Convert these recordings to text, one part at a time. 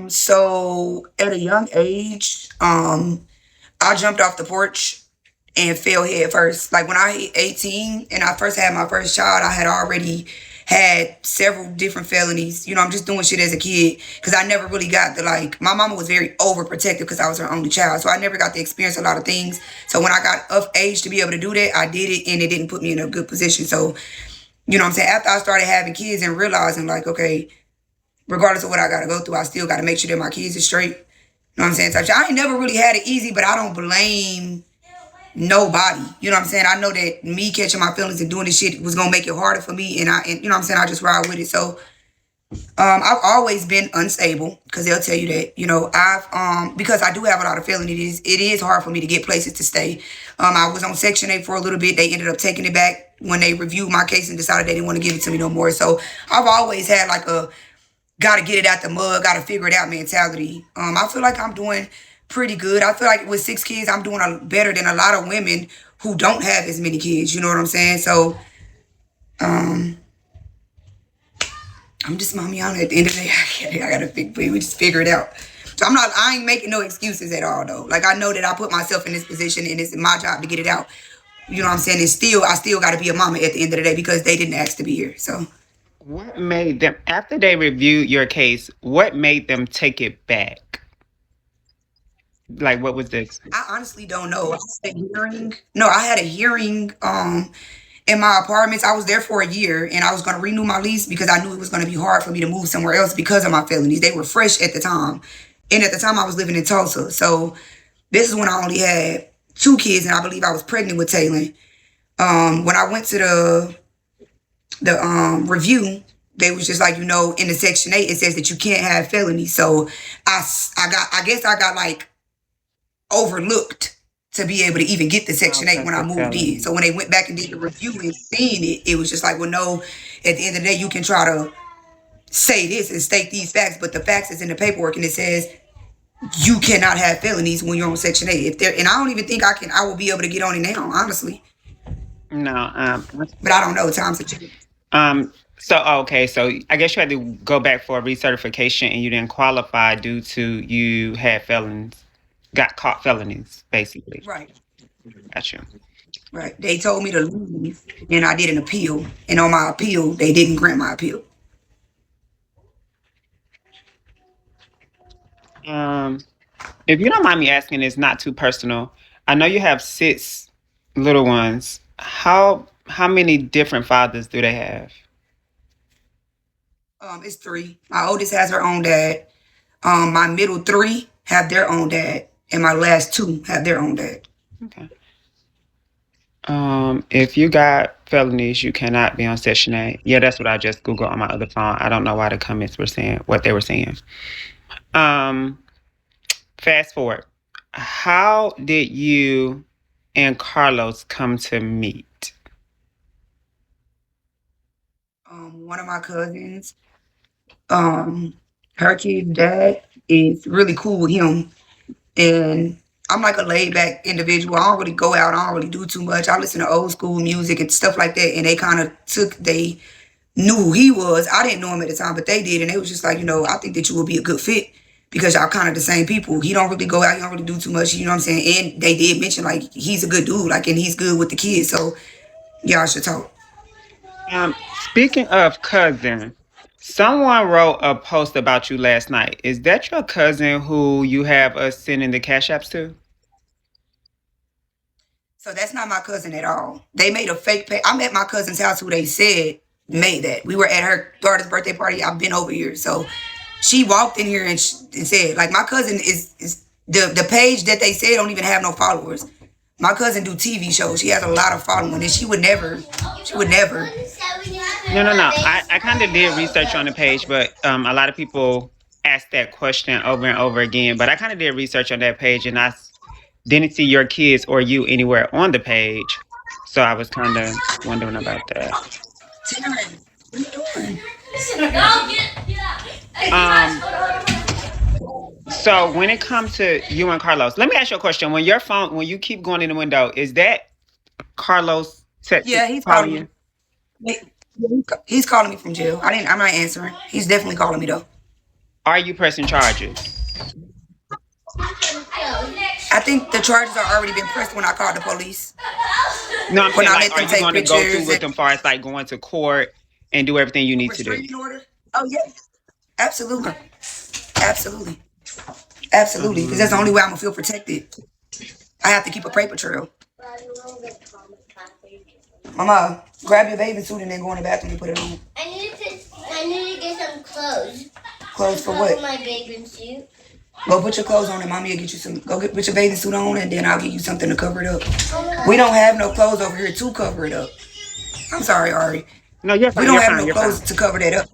So at a young age, I jumped off the porch and fell head first. Like when I hit 18 and I first had my first child, I had already had several different felonies. I'm just doing shit as a kid because I never really got the like. My mama was very overprotective because I was her only child, so I never got to experience a lot of things. So when I got of age to be able to do that, I did it, and it didn't put me in a good position. So what I'm saying? After I started having kids and realizing like, okay, regardless of what I gotta go through, I still gotta make sure that my kids are straight. You know what I'm saying? Type shit. I ain't never really had it easy, but I don't blame nobody. You know what I'm saying? I know that me catching my feelings and doing this shit was gonna make it harder for me, and you know what I'm saying? I just ride with it. So I've always been unstable because they'll tell you that. I've because I do have a lot of felonies. It is hard for me to get places to stay. I was on Section 8 for a little bit. They ended up taking it back when they reviewed my case and decided they didn't want to give it to me no more. So I've always had like a gotta get it out the mud, gotta figure it out mentality. I feel like I'm doing pretty good. I feel like with 6 kids, I'm doing better than a lot of women who don't have as many kids. You know what I'm saying? So um, I'm just mommy on at the end of the day. I gotta we just figure it out. So I ain't making no excuses at all though. Like I know that I put myself in this position and it's my job to get it out. You know what I'm saying? And I still gotta be a mama at the end of the day because they didn't ask to be here. So What made them, after they reviewed your case, what made them take it back? Like, what was this? I honestly don't know. I had a hearing. No, I had a hearing in my apartments. I was there for a year and I was gonna renew my lease because I knew it was gonna be hard for me to move somewhere else because of my felonies. They were fresh at the time. And at the time I was living in Tulsa. So this is when I only had 2 kids and I believe I was pregnant with Taylor. When I went to the review, they was just like, in the Section 8 it says that you can't have felonies. So I guess I got like overlooked to be able to even get the Section 8 Okay, when I for moved in. felony. So when they went back and did the review and seeing it, it was just like, well, no, at the end of the day, you can try to say this and state these facts, but the facts is in the paperwork and it says you cannot have felonies when you're on Section 8. If there, and I don't even think I will be able to get on it now, honestly. No, But I don't know. Times have changed. so okay, so I guess you had to go back for a recertification and you didn't qualify due to you had felons, got caught felonies, basically. Right. Got you. Right. They told me to leave and I did an appeal. And on my appeal, they didn't grant my appeal. Um, if you don't mind me asking, it's not too personal. I know you have 6 little ones. How many different fathers do they have? It's 3. My oldest has her own dad. My middle 3 have their own dad, and my last 2 have their own dad. Okay. If you got felonies, you cannot be on Section 8. Yeah, that's what I just Googled on my other phone. I don't know why the comments were saying what they were saying. Um, Fast forward. How did you and Carlos come to meet? One of my cousins, um, her kid's dad is really cool with him, and I'm like a laid back individual. I don't really go out. I don't really do too much. I listen to old school music and stuff like that. And they kind of they knew who he was. I didn't know him at the time, but they did. And they was just like, I think that you will be a good fit because y'all kind of the same people. He don't really go out. He don't really do too much. You know what I'm saying? And they did mention like he's a good dude, like, and he's good with the kids. So y'all should talk. Speaking of cousin, someone wrote a post about you last night. Is that your cousin who you have us sending the cash apps to? So that's not my cousin at all. They made a fake page. I'm at my cousin's house who they said made that. We were at her daughter's birthday party. I've been over here. So she walked in here and said, like, my cousin is the page that they said don't even have no followers. My cousin do TV shows. She has a lot of following, and she would never. No, no, no. I kind of did research on the page, but a lot of people ask that question over and over again. But I kind of did research on that page, and didn't see your kids or you anywhere on the page. So I was kind of wondering about that. Taryn, what are you doing? Um, so when it comes to you and Carlos, let me ask you a question. When you keep going in the window, is that Carlos Yeah, he's calling calling me. you? He's calling me from jail. I'm not answering. He's definitely calling me though. Are you pressing charges? I think the charges are already been pressed when I called the police. No, I'm When saying I like, let are them you take going to go through pictures with and them, far as like going to court and do everything you need to do? restraining order. Oh yeah, absolutely, absolutely, absolutely. Because that's the only Um, way I'm gonna feel protected. I have to keep a paper trail. Mama, grab your bathing suit and then go in the bathroom and put it on. I need to get some clothes. Clothes for what? My bathing suit. Go put your clothes on and mommy will get you some. Put your bathing suit on and then I'll get you something to cover it up. We don't have no clothes over here to cover it up. I'm sorry, Ari. no, you're We fine. don't You're have fine. no You're clothes fine. to cover that up.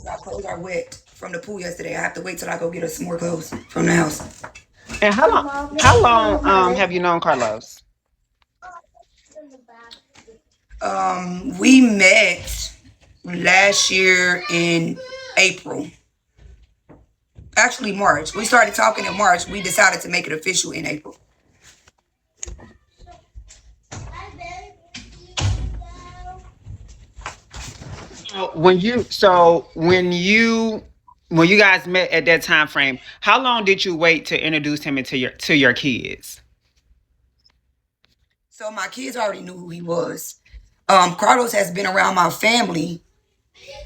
Our clothes are wet from the pool yesterday. I have to wait till I go get us some more clothes from the house. And how long? How long have you known Carlos? We met last year in April. Actually, March. We started talking in March. We decided to make it official in April. When you guys met at that time frame, how long did you wait to introduce him into your kids? So my kids already knew who he was. Carlos has been around my family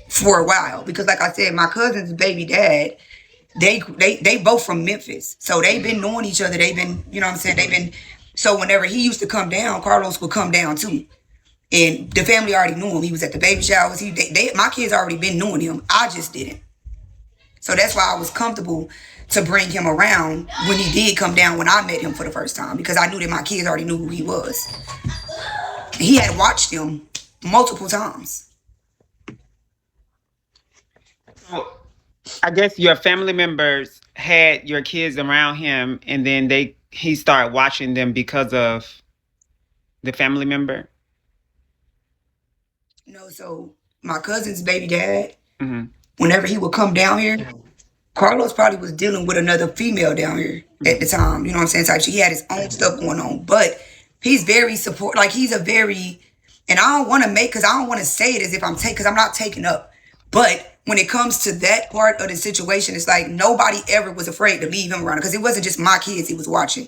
for a while because, like I said, my cousin's baby dad, they both from Memphis, so they've been knowing each other. They've been, you know what I'm saying. They've been. So whenever he used to come down, Carlos would come down too. And the family already knew him. He was at the baby showers. My kids already been knowing him. I just didn't. So that's why I was comfortable to bring him around when he did come down when I met him for the first time because I knew that my kids already knew who he was. He had watched him multiple times. So, I guess your family members had your kids around him, and then he started watching them because of the family member. So my cousin's baby dad, Mm-hmm. whenever he would come down here, Carlos probably was dealing with another female down here at the time. You know what I'm saying? So he had his own stuff going on. But he's very support. Like he's a very, and I don't want to because I don't want to say it as if because I'm not taking up. But when it comes to that part of the situation, it's like nobody ever was afraid to leave him around because it wasn't just my kids he was watching.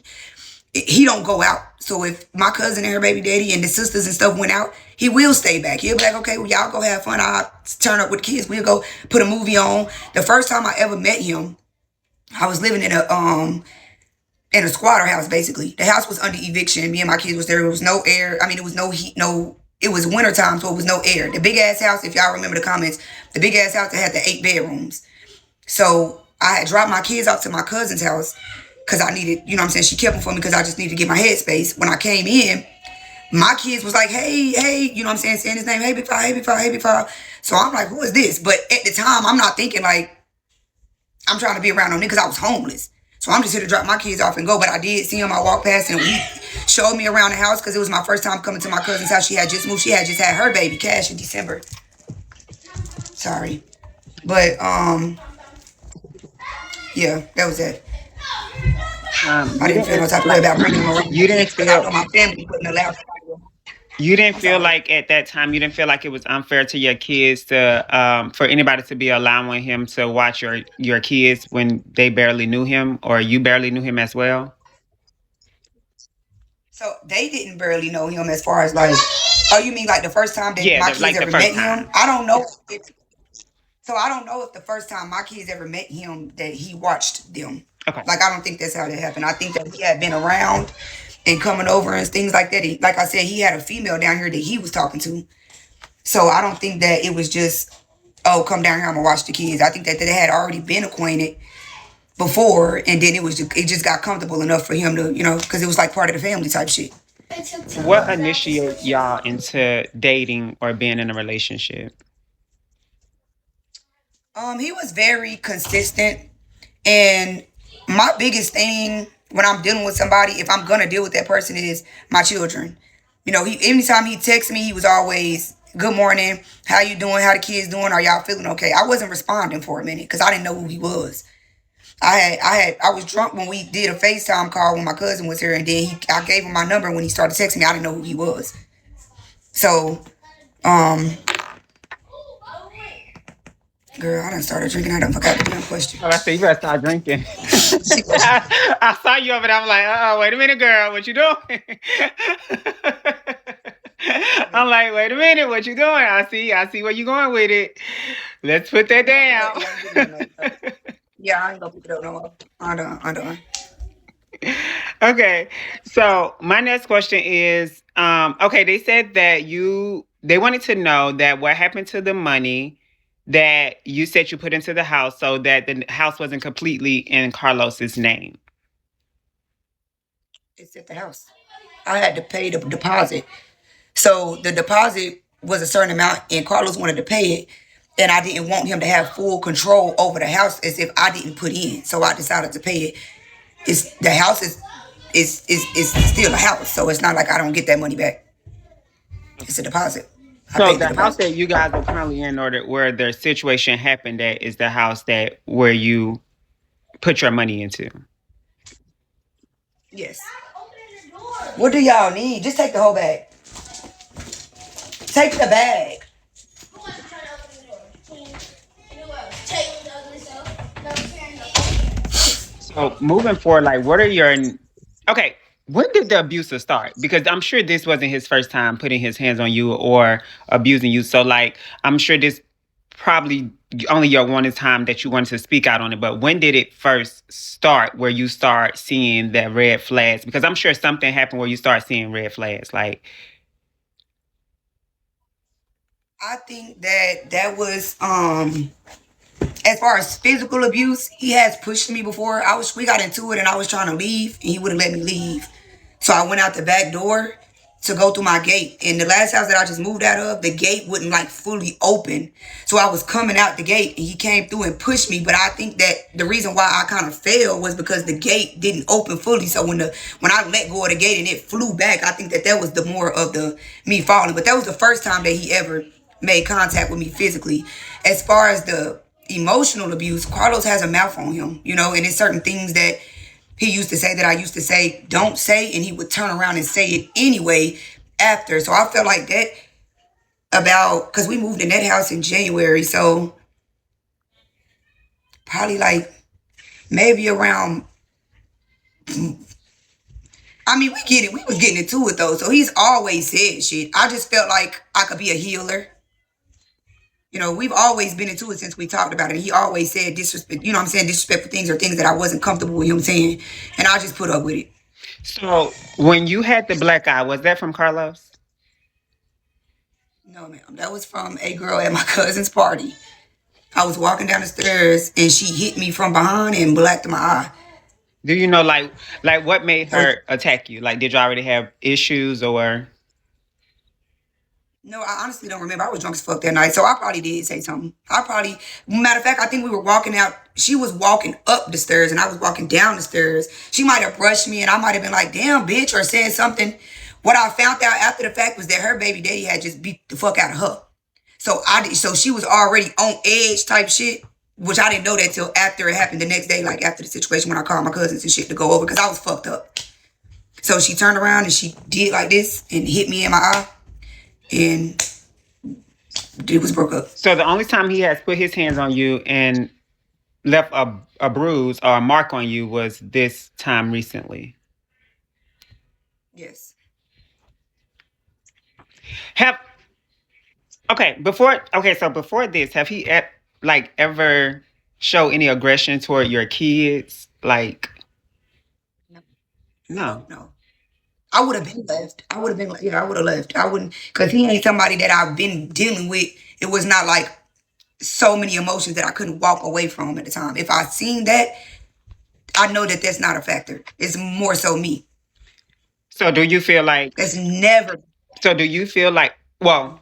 He don't go out. So if my cousin and her baby daddy and the sisters and stuff went out, he will stay back. He'll be like, okay, well, y'all go have fun. I'll turn up with the kids. We'll go put a movie on. The first time I ever met him, I was living in a squatter house, basically. The house was under eviction. Me and my kids was there. There was no air. I mean, it was no heat, it was wintertime, so it was no air. The big ass house, if y'all remember the comments, the big ass house that had the 8 bedrooms. So I had dropped my kids off to my cousin's house because I needed, you know what I'm saying? She kept them for me because I just needed to get my headspace. When I came in, my kids was like, hey, you know what I'm saying? Saying his name, hey, Big Five, hey, Big Five, hey, Big Five. So I'm like, who is this? But at the time, I'm not thinking like I'm trying to be around them because I was homeless. So I'm just here to drop my kids off and go. But I did see him. I walked past and he showed me around the house because it was my first time coming to my cousin's house. She had just moved. She had just had her baby, Cash, in December. Sorry. But, yeah, that was it. I You didn't feel no didn't type of way like about bringing them around you didn't because I know feel my family wouldn't allow somebody. you didn't I'm feel sorry. like at that time you didn't feel like it was unfair to your kids to for anybody to be allowing him to watch your kids when they barely knew him or you barely knew him as well. So they didn't barely know him as far as like, oh, you mean like the first time that Yeah, my kids like the ever first met him? time. I don't know if So I don't know if the first time my kids ever met him that he watched them. Okay. Like I don't think that's how that happened. I think that he had been around and coming over and things like that. Like I said, he had a female down here that he was talking to. So I don't think that it was just, oh, come down here, I'm gonna watch the kids. I think that they had already been acquainted before, and then it just got comfortable enough for him to, because it was like part of the family type shit. What initiated y'all into dating or being in a relationship? He was very consistent. And my biggest thing when I'm dealing with somebody, if I'm gonna deal with that person, is my children. Anytime he texts me, he was always, "Good morning, how you doing? How the kids doing? Are y'all feeling okay?" I wasn't responding for a minute because I didn't know who he was. I was drunk when we did a FaceTime call when my cousin was here, and then I gave him my number. When he started texting me, I didn't know who he was. So, Girl, I done started drinking. I done forgot the damn question. Oh, I said, you better start drinking. I saw you over there. I'm like, wait a minute, girl. What you doing? I'm like, wait a minute. What you doing? I see where you going with it. Let's put that down. Yeah, I ain't gonna pick it up no more. I'm done. Okay. So my next question is, okay, they said that they wanted to know that what happened to the money that you said you put into the house so that the house wasn't completely in Carlos's name. It's at the house. I had to pay the deposit. So the deposit was a certain amount, and Carlos wanted to pay it, and I didn't want him to have full control over the house as if I didn't put in. So I decided to pay it. It's the house is still a house, so it's not like I don't get that money back. It's a deposit. I So paid the the house deposit. that you guys are currently in, or where the situation happened at, is the house that where you put your money into. Yes. What do y'all need? Just take the whole bag. Take the bag. So moving forward, like, what are your okay? When did the abuse start? Because I'm sure this wasn't his first time putting his hands on you or abusing you. So, like, I'm sure this probably only your one time that you wanted to speak out on it. But when did it first start? Where you start seeing the red flags? Because I'm sure something happened where you start seeing red flags. Like, I think that was as far as physical abuse, he has pushed me before. We got into it and I was trying to leave and he wouldn't let me leave. So I went out the back door to go through my gate. And the last house that I just moved out of, the gate wouldn't like fully open. So I was coming out the gate and he came through and pushed me. But I think that the reason why I kind of fell was because the gate didn't open fully. So when I let go of the gate and it flew back, I think that was the more of the me falling. But that was the first time that he ever made contact with me physically. As far as the emotional abuse, Carlos has a mouth on him, and it's certain things that he used to say that I used to say, don't say, and he would turn around and say it anyway after. So I felt like that because we moved in that house in January. So probably like maybe around, I mean, we get it. We was getting into it though. So he's always said shit. I just felt like I could be a healer. We've always been into it since we talked about it. He always said disrespect, disrespectful things or things that I wasn't comfortable with him saying. And I just put up with it. so when you had the black eye, was that from Carlos? No, ma'am. That was from a girl at my cousin's party. I was walking down the stairs and she hit me from behind and blacked my eye. Do you know, like what made So, her attack you? Like, did you already have issues or? no, I honestly don't remember. I was drunk as fuck that night, so I probably did say something. Matter of fact, I think we were walking out. She was walking up the stairs and I was walking down the stairs. She might have brushed me and I might have been like, damn, bitch, or saying something. What I found out after the fact was that her baby daddy had just beat the fuck out of her. So she was already on edge type shit, which I didn't know that till after it happened the next day, like after the situation when I called my cousins and shit to go over because I was fucked up. So she turned around and she did like this and hit me in my eye, and it was broke up. So the only time he has put his hands on you and left a bruise or a mark on you was this time recently. Yes. Have so before this, have he like ever show any aggression toward your kids? Like, No. no. No. I would have been left. I would have been, yeah, I would have left. I wouldn't, because he ain't somebody that I've been dealing with. It was not like so many emotions that I couldn't walk away from at the time. If I seen that, I know that that's not a factor. It's more so me. So do you feel like? That's never. So do you feel like? Well,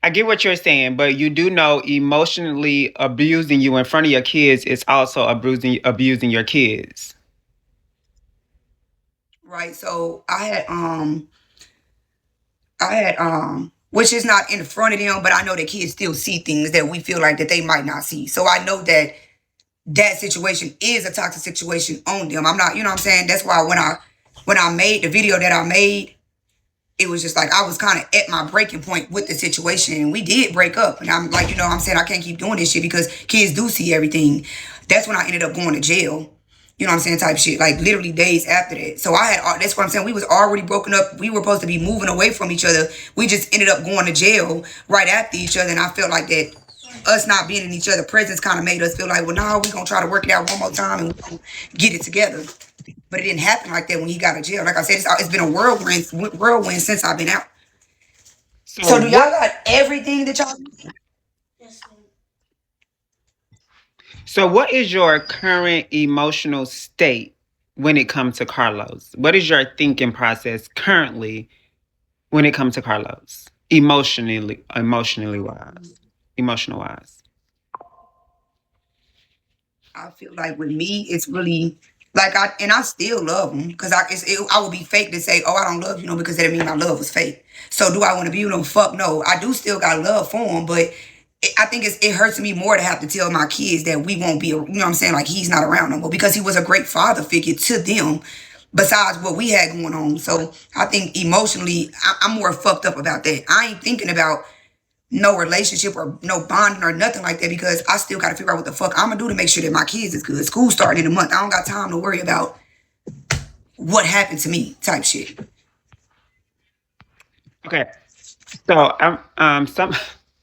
I get what you're saying, but you do know emotionally abusing you in front of your kids is also abusing your kids. Right. So which is not in front of them, but I know that kids still see things that we feel like that they might not see. So I know that situation is a toxic situation on them. I'm not, you know what I'm saying? That's why when I made the video that I made, it was just like I was kind of at my breaking point with the situation, and we did break up. And I'm like, I'm saying I can't keep doing this shit because kids do see everything. That's when I ended up going to jail. You know what I'm saying? Type shit. Like literally days after that. So I had. That's what I'm saying. We was already broken up. We were supposed to be moving away from each other. We just ended up going to jail right after each other, and I felt like that. Us not being in each other's presence kind of made us feel like, well, no, we're gonna try to work it out one more time and we're gonna get it together. But it didn't happen like that when he got to jail. Like I said, it's been a whirlwind since I've been out. So So do y'all what? got everything that y'all? So what is your current emotional state when it comes to Carlos? What is your thinking process currently when it comes to Carlos, emotional wise? I feel like with me, it's really like I still love him because I would be fake to say, oh, I don't love you, because that mean my love was fake. So do I want to be with him? Fuck no. I do still got love for him, but I think it hurts me more to have to tell my kids that we won't be, what I'm saying, like he's not around no more because he was a great father figure to them. Besides what we had going on, so I think emotionally, I'm more fucked up about that. I ain't thinking about no relationship or no bonding or nothing like that because I still got to figure out what the fuck I'm gonna do to make sure that my kids is good. School starting in a month. I don't got time to worry about what happened to me type shit. Okay. So some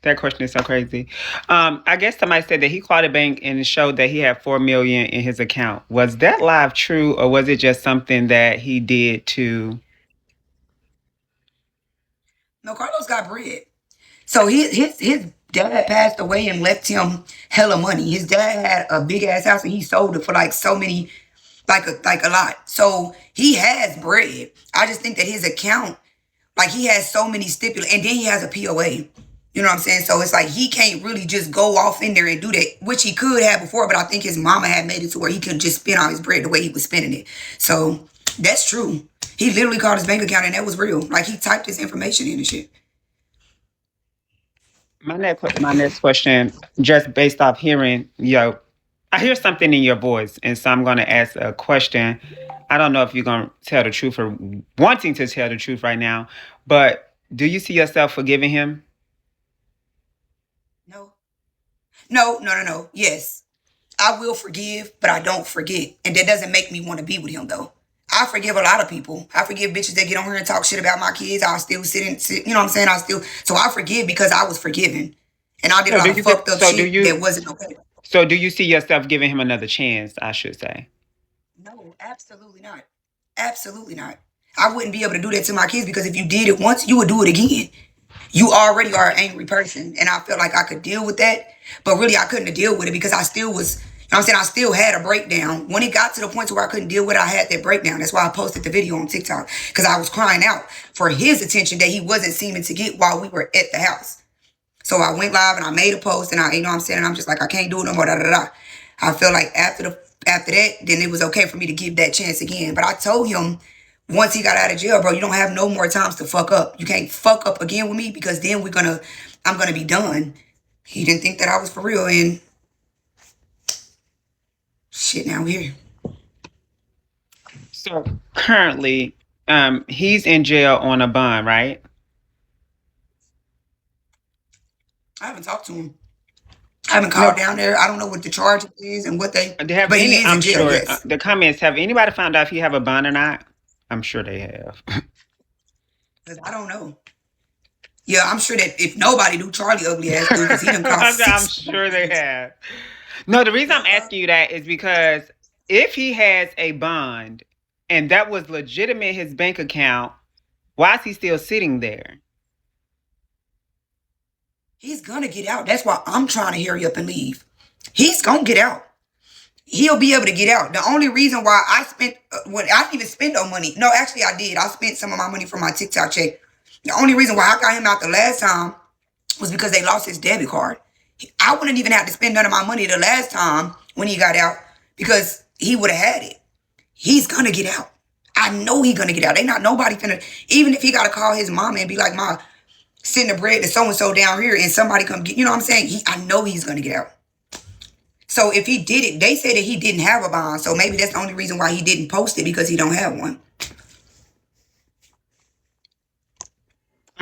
that question is so crazy. I guess somebody said that he called a bank and it showed that he had 4 million in his account. Was that live true, or was it just something that he did to? No, Carlos got bread. So his dad passed away and left him hella money. His dad had a big ass house and he sold it for like so many, like a lot. So he has bread. I just think that his account, like he has so many stipulations, and then he has a POA. You know what I'm saying? So it's like he can't really just go off in there and do that, which he could have before, but I think his mama had made it to where he could just spend all his bread the way he was spending it. So that's true. He literally called his bank account and that was real. Like he typed his information in and shit. My next question, just based off hearing I hear something in your voice, and so I'm going to ask a question. I don't know if you're going to tell the truth or wanting to tell the truth right now, but do you see yourself forgiving him? No. No. Yes. I will forgive, but I don't forget. And that doesn't make me want to be with him though. I forgive a lot of people. I forgive bitches that get on here and talk shit about my kids. I'll still sit, you know what I'm saying? So I forgive because I was forgiven. And I did a So lot do of you feel, fucked up shit that wasn't okay. so do you see yourself giving him another chance, I should say? No, absolutely not. Absolutely not. I wouldn't be able to do that to my kids because if you did it once, you would do it again. You already are an angry person. And I felt like I could deal with that. But really, I couldn't deal with it because I still was, what I'm saying? I still had a breakdown. When it got to the point where I couldn't deal with it, I had that breakdown. That's why I posted the video on TikTok because I was crying out for his attention that he wasn't seeming to get while we were at the house. So I went live and I made a post and what I'm saying? And I'm just like, I can't do it no more, da, da, da. I feel like after that, then it was okay for me to give that chance again. But I told him once he got out of jail, bro, you don't have no more times to fuck up. You can't fuck up again with me because then I'm gonna be done. He didn't think that I was for real, and shit, now we're here. So currently, he's in jail on a bond, right? I haven't talked to him. I haven't called No. down there. I don't know what the charge is and what they, They have but he any? is I'm in jail, sure yes. the comments. Have anybody found out if he have a bond or not? I'm sure they have. Because I don't know. Yeah, I'm sure that if nobody do, Charlie ugly ass do because he done cost I'm six. sure they have. No, the reason I'm asking you that is because if he has a bond and that was legitimate his bank account, why is he still sitting there? He's gonna get out. That's why I'm trying to hurry up and leave. He's gonna get out. He'll be able to get out. The only reason why I spent, I didn't even spend no money. No, actually I did. I spent some of my money from my TikTok check. The only reason why I got him out the last time was because they lost his debit card. I wouldn't even have to spend none of my money the last time when he got out because he would have had it. He's gonna get out. I know he's gonna get out. They not nobody finna, even if he gotta call his mama and be like, Ma, send the bread to so-and-so down here and somebody come get, you know what I'm saying? I know he's gonna get out. So if he did it, they said that he didn't have a bond. So maybe that's the only reason why he didn't post it because he don't have one.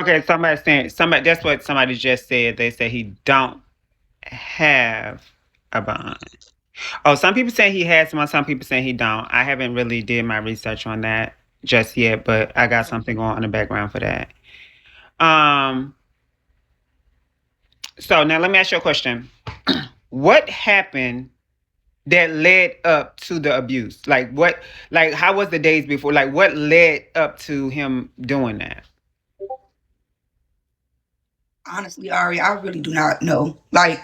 Okay, somebody saying somebody. That's what somebody just said. They said he don't have a bond. Oh, some people say he has one. Some people say he don't. I haven't really did my research on that just yet, but I got something going on in the background for that. Um. So now let me ask you a question. What happened that led up to the abuse? Like what? Like how was the days before? Like what led up to him doing that? Honestly, Ari, I really do not know. Like,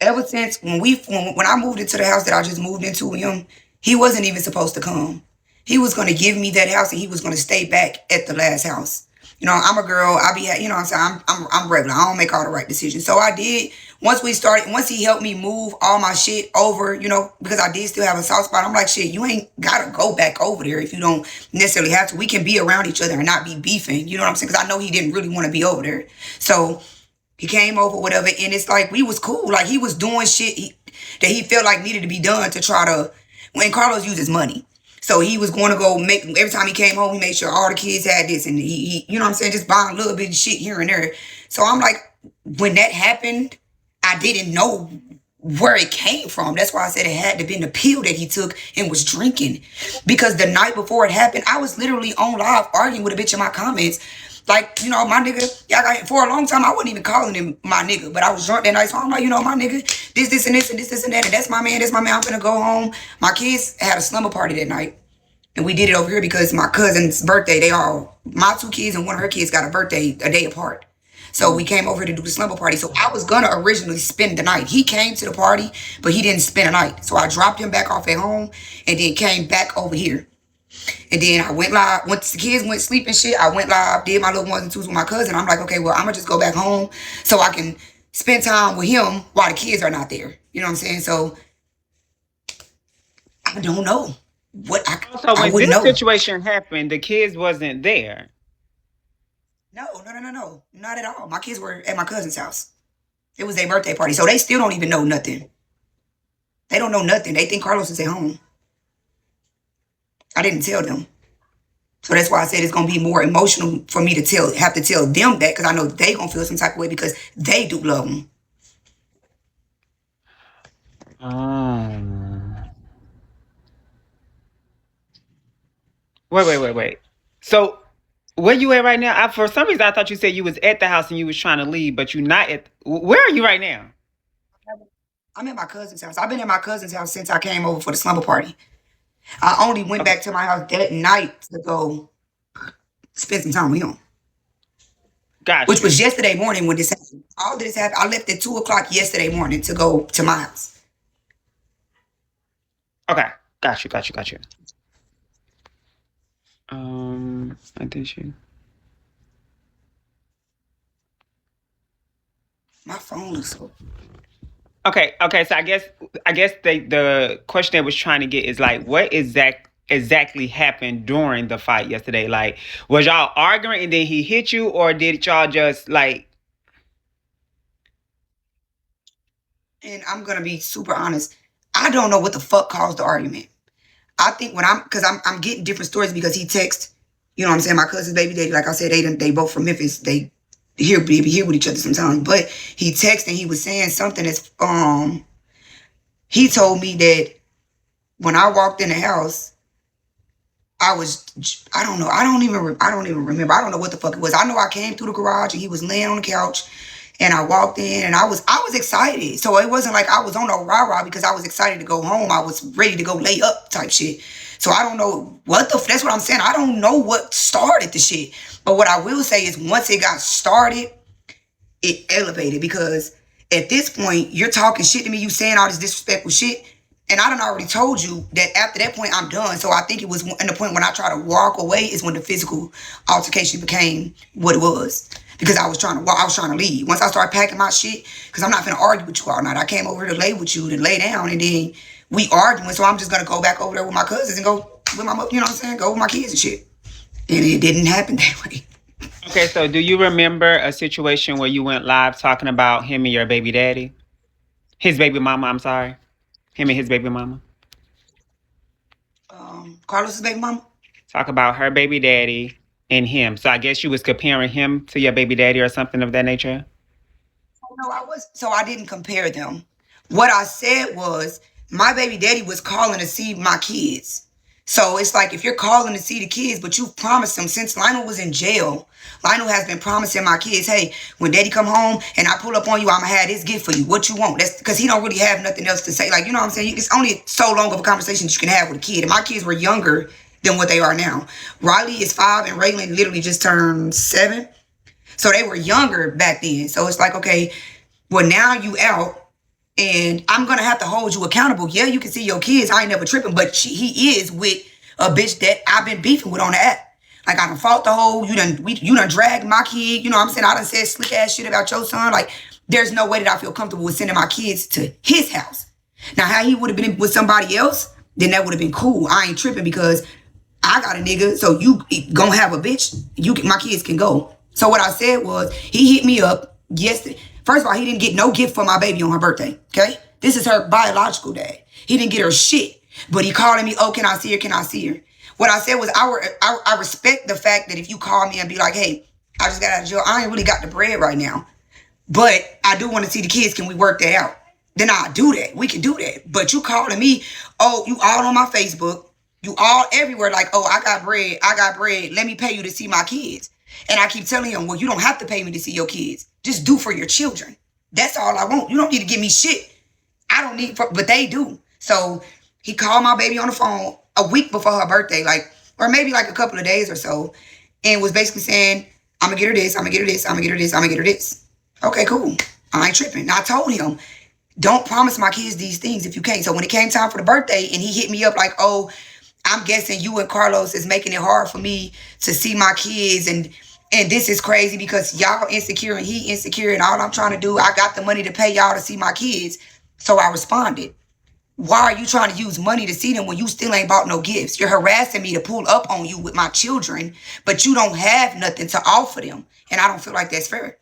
ever since when I moved into the house that I just moved into with him, he wasn't even supposed to come. He was gonna give me that house and he was gonna stay back at the last house. You know, I'm a girl. I be, you know what I'm saying? I'm regular. I don't make all the right decisions. So I did, once he helped me move all my shit over, you know, because I did still have a soft spot. I'm like, shit, you ain't gotta go back over there if you don't necessarily have to. We can be around each other and not be beefing. You know what I'm saying? Because I know he didn't really want to be over there. So he came over, whatever, and it's like we was cool. Like he was doing shit that he felt like needed to be done to try to. When Carlos uses money, so he was going to go make every time he came home, he made sure all the kids had this, and you know what I'm saying, just buying a little bit of shit here and there. So I'm like, when that happened, I didn't know where it came from. That's why I said it had to been the pill that he took and was drinking. Because the night before it happened, I was literally on live arguing with a bitch in my comments. Like, you know, my nigga, for a long time, I wasn't even calling him my nigga, but I was drunk that night, so I'm like, you know, my nigga, this, and this, and this, and that, and that's my man, I'm gonna go home. My kids had a slumber party that night, and we did it over here because my cousin's birthday, my two kids and one of her kids got a birthday a day apart. So we came over to do the slumber party. So I was gonna originally spend the night. He came to the party, but he didn't spend a night. So I dropped him back off at home and then came back over here. And then I went live. Once the kids went sleep and shit, I went live, did my little ones and twos with my cousin. I'm like, okay, well, I'm gonna just go back home so I can spend time with him while the kids are not there. You know what I'm saying? So I don't know what So I when wouldn't this know. situation happened, the kids wasn't there. No, not at all. My kids were at my cousin's house. It was their birthday party, so they still don't even know nothing. They don't know nothing. They think Carlos is at home. I didn't tell them. So that's why I said it's gonna be more emotional for me to have to tell them that because I know they gonna feel some type of way because they do love him. Um, wait. So where you at right now? For some reason, I thought you said you was at the house and you was trying to leave, but you not at. Where are you right now? I'm at my cousin's house. I've been at my cousin's house since I came over for the slumber party. I only went Okay, back to my house that night to go spend some time with him, got which you. was yesterday morning when this happened. All this happened. I left at 2 o'clock yesterday morning to go to my house. Okay, got you. I did you. My phone is so. Okay. So I guess the question I was trying to get is like, what exactly happened during the fight yesterday? Like, was y'all arguing and then he hit you, or did y'all just like? And I'm gonna be super honest. I don't know what the fuck caused the argument. I think when because I'm getting different stories because he texts, you know what I'm saying, my cousin's baby daddy, like I said, they both from Memphis. They be here with each other sometimes. But he texted and he was saying something that's he told me that when I walked in the house, I don't know. I don't even remember. I don't know what the fuck it was. I know I came through the garage and he was laying on the couch and I walked in and I was excited. So it wasn't like I was on no rah-rah because I was excited to go home. I was ready to go lay up type shit. So I don't know that's what I'm saying. I don't know what started the shit. But what I will say is once it got started, it elevated because at this point, you're talking shit to me, you saying all this disrespectful shit. And I done already told you that after that point, I'm done. So I think it was in the point when I try to walk away is when the physical altercation became what it was. Because I was trying to walk, I was trying to leave. Once I started packing my shit, because I'm not gonna argue with you all night. I came over here to lay with you, to lay down, and then we arguing. So I'm just gonna go back over there with my cousins and go with my, you know what I'm saying, go with my kids and shit. And it didn't happen that way. Okay, so do you remember a situation where you went live talking about him and your baby daddy, his baby mama? I'm sorry, him and his baby mama. Carlos's baby mama. Talk about her baby daddy. in him. So I guess you was comparing him to your baby daddy or something of that nature. No, I was so I didn't compare them. What I said was my baby daddy was calling to see my kids. So it's like if you're calling to see the kids, but you promised them since Lionel was in jail, Lionel has been promising my kids, hey, when daddy come home and I pull up on you, I'ma have this gift for you. What you want? That's because he don't really have nothing else to say. Like, you know what I'm saying? It's only so long of a conversation that you can have with a kid. And my kids were younger than what they are now. Riley is 5 and Raylan literally just turned 7. So they were younger back then. So it's like, okay, well, now you out and I'm going to have to hold you accountable. Yeah, you can see your kids. I ain't never tripping, but he is with a bitch that I've been beefing with on the app. Like, I done fought the whole, you done dragged my kid. You know what I'm saying? I done said slick ass shit about your son. Like, there's no way that I feel comfortable with sending my kids to his house. Now, how he would have been with somebody else, then that would have been cool. I ain't tripping because I got a nigga, so you gonna have a bitch. My kids can go. So what I said was, he hit me up yesterday. First of all, he didn't get no gift for my baby on her birthday. Okay, this is her biological dad. He didn't get her shit, but he calling me. Oh, can I see her? Can I see her? What I said was, I respect the fact that if you call me and be like, hey, I just got out of jail. I ain't really got the bread right now, but I do want to see the kids. Can we work that out? Then I'll do that. We can do that. But you calling me, oh, you all on my Facebook. You all everywhere like, oh, I got bread. I got bread. Let me pay you to see my kids. And I keep telling him, well, you don't have to pay me to see your kids. Just do for your children. That's all I want. You don't need to give me shit. I don't need, but they do. So he called my baby on the phone a week before her birthday, like, or maybe like a couple of days or so, and was basically saying, I'm gonna get her this, I'm gonna get her this, I'm gonna get her this, I'm gonna get her this. Okay, cool. I ain't tripping. And I told him, don't promise my kids these things if you can't. So when it came time for the birthday and he hit me up like, oh, I'm guessing you and Carlos is making it hard for me to see my kids and this is crazy because y'all insecure and he insecure and all I'm trying to do, I got the money to pay y'all to see my kids. So I responded, why are you trying to use money to see them when you still ain't bought no gifts? You're harassing me to pull up on you with my children, but you don't have nothing to offer them. And I don't feel like that's fair.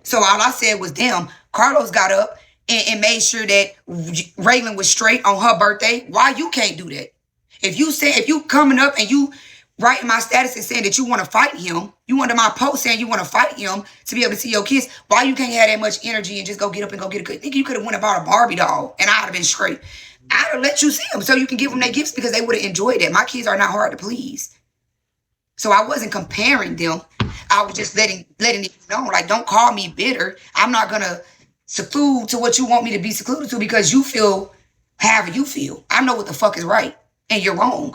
So all I said was, damn, Carlos got up and made sure that Raylan was straight on her birthday. Why you can't do that? If you coming up and you writing my status and saying that you want to fight him, you under my post saying you want to fight him to be able to see your kids, why you can't have that much energy and just go get up and go get a good? Think you could have went and bought a Barbie doll and I'd have been straight. I'd have let you see them so you can give them their gifts because they would have enjoyed it. My kids are not hard to please. So I wasn't comparing them. I was just letting it know, like, don't call me bitter. I'm not gonna seclude to what you want me to be secluded to because you feel however you feel. I know what the fuck is right and you're wrong.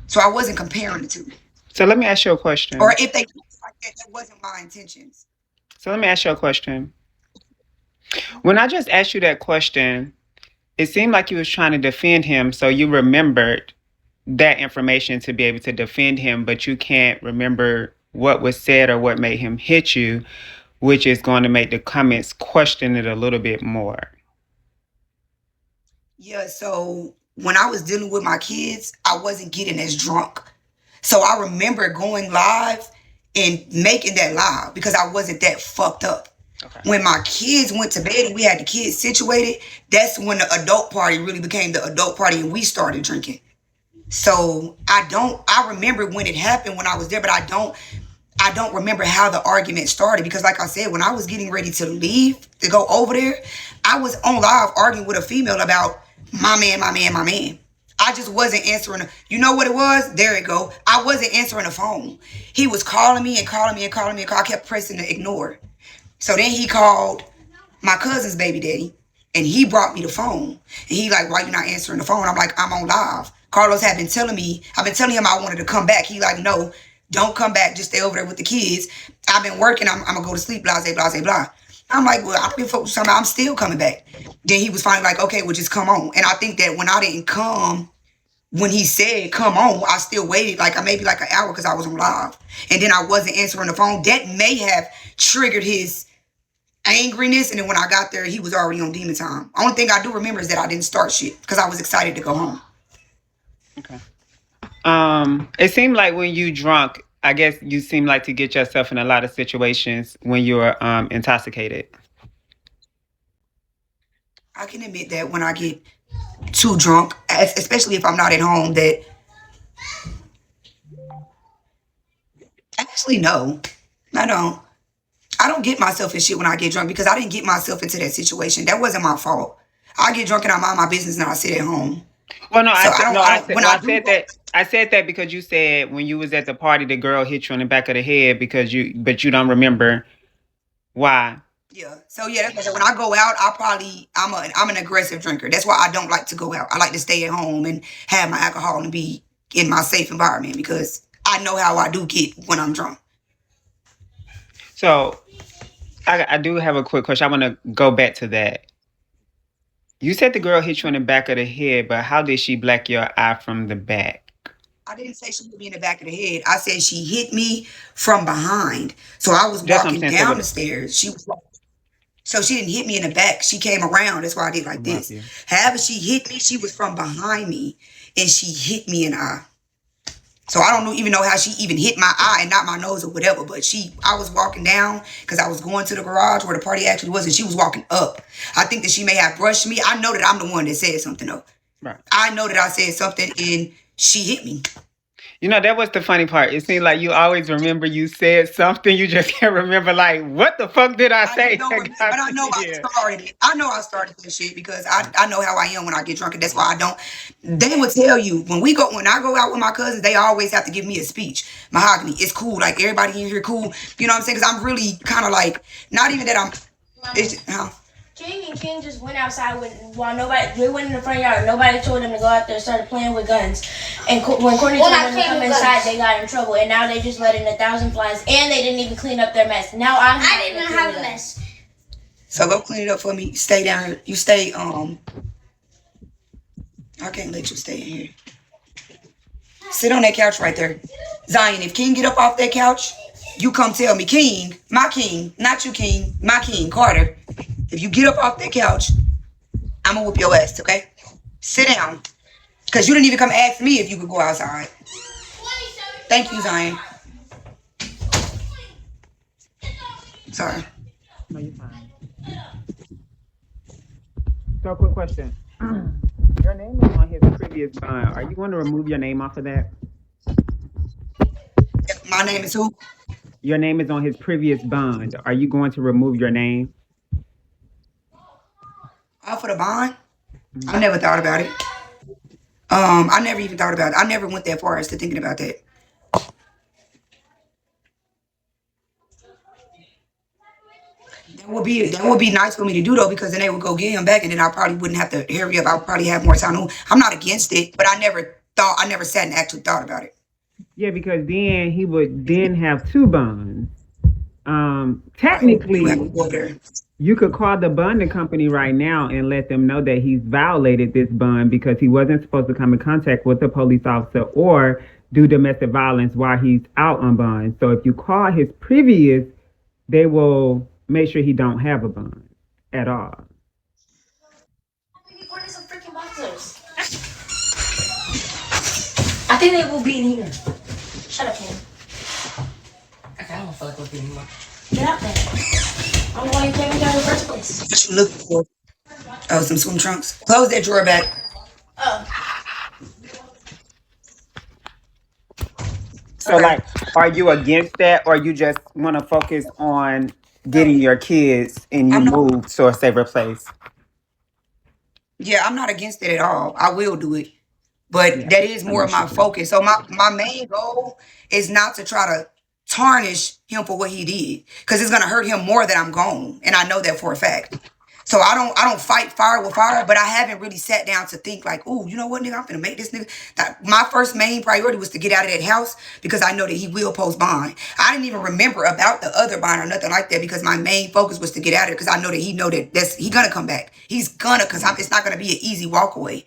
So I wasn't comparing the two. So let me ask you a Or question. if they like that wasn't my intentions. So let me ask you a question. When I just asked you that question, it seemed like you was trying to defend him, so you remembered that information to be able to defend him, but you can't remember what was said or what made him hit you, which is going to make the comments question it a little bit more. Yeah, so when I was dealing with my kids, I wasn't getting as drunk. So I remember going live and making that live because I wasn't that fucked up. Okay. When my kids went to bed and we had the kids situated, that's when the adult party really became the adult party and we started drinking. So I remember when it happened when I was there, but I don't remember how the argument started because like I said, when I was getting ready to leave to go over there, I was on live arguing with a female about my man, my man, my man. I just wasn't answering. You know what it was? There it go. I wasn't answering the phone. He was calling me and calling me and calling me. And I kept pressing to ignore. So then he called my cousin's baby daddy and he brought me the phone. And he like, why you not answering the phone? I'm like, I'm on live. Carlos had been telling me, I've been telling him I wanted to come back. He like, no, don't come back. Just stay over there with the kids. I've been working. I'm going to go to sleep, blah, blah, blah, blah. I'm like, well, I don't give a fuck with something. I'm still coming back. Then he was finally like, okay, well, just come on. And I think that when I didn't come, when he said come on, I still waited like maybe like an hour because I was on live. And then I wasn't answering the phone. That may have triggered his angriness. And then when I got there, he was already on demon time. Only thing I do remember is that I didn't start shit because I was excited to go home. Okay. It seemed like when you drunk, I guess you seem like to get yourself in a lot of situations when you're intoxicated. I can admit that when I get too drunk, especially if I'm not at home, that Actually, no, I don't. I don't get myself in shit when I get drunk because I didn't get myself into that situation. That wasn't my fault. I get drunk and I mind my business and I sit at home. Well, no, So I said no. I I don't. said When well. I I do said go, that. I said that because you said when you was at the party, the girl hit you on the back of the head because but you don't remember why. yeah. So yeah, that's what I said. When I go out, I'm an aggressive drinker. That's why I don't like to go out. I like to stay at home and have my alcohol and be in my safe environment because I know how I do get when I'm drunk. So I do have a quick question. I want to go back to that. You said the girl hit you in the back of the head, but how did she black your eye from the back? I didn't say she hit me in the back of the head. I said she hit me from behind. So I was That's what I'm walking saying. So down the what? stairs. So she didn't hit me in the back. She came around. That's why I did like Love this. you. However, she hit me. She was from behind me, and she hit me in the eye. So I don't even know how she even hit my eye and not my nose or whatever. But I was walking down because I was going to the garage where the party actually was, and she was walking up. I think that she may have brushed me. I know that I'm the one that said something though. Right. I know that I said something, and she hit me. You know, that was the funny part. It seemed like you always remember you said something. You just can't remember, like, what the fuck did I I just say? don't remember, but Got I to know I you. started it. I know I started this shit because I know how I am when I get drunk, and that's why I don't. They would tell you when I go out with my cousins, they always have to give me a speech. Mahogany, it's cool. Like everybody in here, cool. You know what I'm saying? Because I'm really kind of like not even that I'm. It's King just went outside while nobody. We went in the front yard. Nobody told them to go out there and started playing with guns. And when Courtney told them to come inside, they got in trouble. And now they just let in 1,000 flies. And they didn't even clean up their mess. Now I didn't even have a mess. So go clean it up for me. Stay down here. You stay. I can't let you stay in here. Sit on that couch right there, Zion. If King get up off that couch, you come tell me, King, my King, not you, King, my King, Carter. If you get up off that couch, I'm gonna whoop your ass, okay? Sit down. Because you didn't even come ask me if you could go outside. Thank you, Zion. Sorry. No, you're fine. So, quick question. Your name is on his previous bond. Are you going to remove your name off of that? My name is who? Your name is on his previous bond. Are you going to remove your name? Off of the bond? I never thought about it. I never even thought about it. I never went that far as to thinking about that. That would be nice for me to do though, because then they would go get him back, and then I probably wouldn't have to hurry up. I would probably have more time. I'm not against it, but I never sat and actually thought about it. Yeah, because then he would then have two bonds. Right. You have to Technically, go over there. you could call the bonding company right now and let them know that he's violated this bond because he wasn't supposed to come in contact with a police officer or do domestic violence while he's out on bond. So if you call his previous, they will make sure he don't have a bond at all. Some freaking boxers. I think they will be in here. Shut up, King. Okay, I don't feel like looking anymore. Get out there. I don't know why you came in there in the first place. What you looking for? Oh, some swim trunks. Close that drawer back. Oh. So, like, are you against that, or you just want to focus on getting your kids and you I'm not. move to a safer place? Yeah, I'm not against it at all. I will do it. But Yeah, that is I more know of she my do. focus. So my main goal is not to try to tarnish him for what he did, because it's gonna hurt him more that I'm gone, and I know that for a fact. So I don't fight fire with fire, but I haven't really sat down to think like, oh, you know what, nigga, I'm gonna make this nigga. My first main priority was to get out of that house because I know that he will post bond. I didn't even remember about the other bond or nothing like that because my main focus was to get out of it because I know that he gonna come back. He's gonna, because it's not gonna be an easy walk away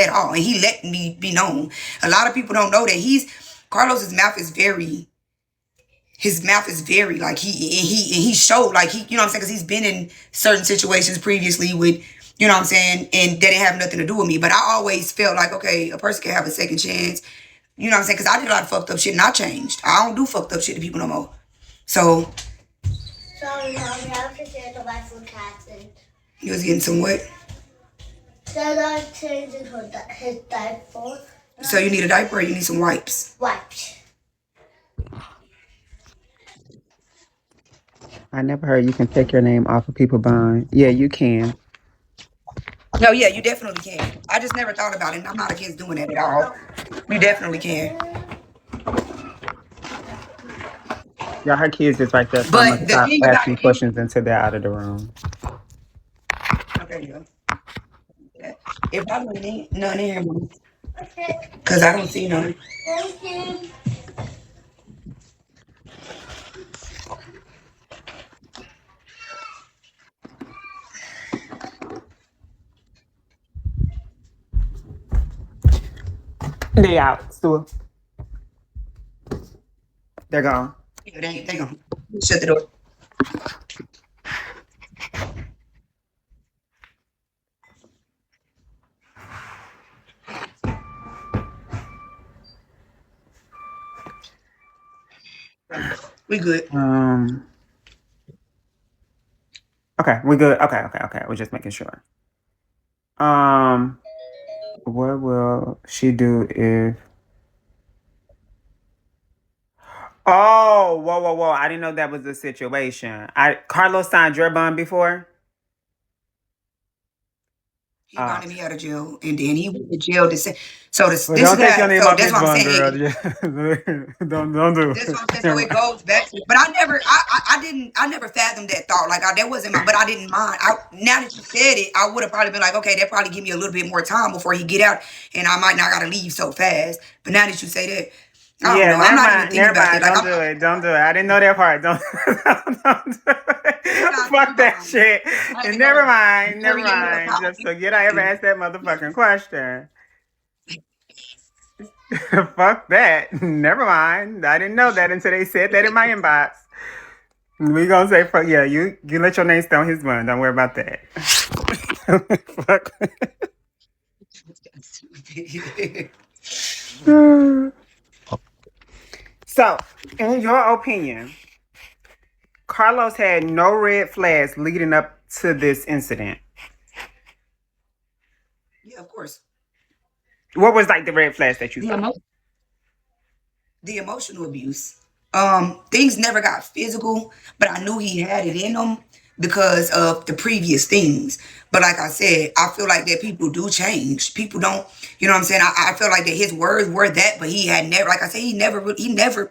at all. And he let me be known. A lot of people don't know that Carlos's mouth is very. His mouth is very like he showed like you know what I'm saying, because he's been in certain situations previously with, you know what I'm saying, and that didn't have nothing to do with me. But I always felt like, okay, a person can have a second chance, you know what I'm saying, because I did a lot of fucked up shit and I changed. I don't do fucked up shit to people no more. So Sorry, Mom, you have to change the life for cats and you was getting some what? then I changed his diaper. So you need a diaper or you need some wipes? Wipes. I never heard you can take your name off of people's bond. Yeah, you can. No, yeah, you definitely can. I just never thought about it, and I'm not against doing that at all. You definitely can. Yeah, her kids is right there, so I'm gonna But the stop thing about asking questions until they're out of the room. okay, yeah. If I don't need none in here, because I don't see none. They out. So they're gone. Yeah, they gonna shut the door. We good. Okay, we good. Okay. We're just making sure. What will she do if? Oh, whoa! I didn't know that was the situation. Carlos signed your bond before. He bonded me out of jail, and then he went to jail to say. So Well, this don't is take your how. name So off that's his what I'm bond, saying. girl. Don't do That's what I'm it. saying. So it goes back to, but I never fathomed that thought. Like that wasn't my, but I didn't mind. Now that you said it, I would have probably been like, okay, that probably give me a little bit more time before he get out, and I might not gotta leave so fast. But now that you say that, I don't Yeah, know. I'm not even thinking never about that. mind. Like Don't do it. Don't do it. I didn't know that part. Don't, don't do it. Fuck that shit. And never mind. Never mind. Just forget I ever asked that motherfucking question. Fuck that. Never mind. I didn't know that until they said that in my inbox. We gonna say fuck yeah. You let your name stay on his bun. Don't worry about that. Fuck. So, in your opinion, Carlos had no red flags leading up to this incident. Yeah, of course. What was like the red flags that you saw? The emotional abuse. Things never got physical, but I knew he had it in him because of the previous things. But like I said, I feel like that people do change. People don't, you know what I'm saying? I feel like that his words were that, but he had never, like I said, he never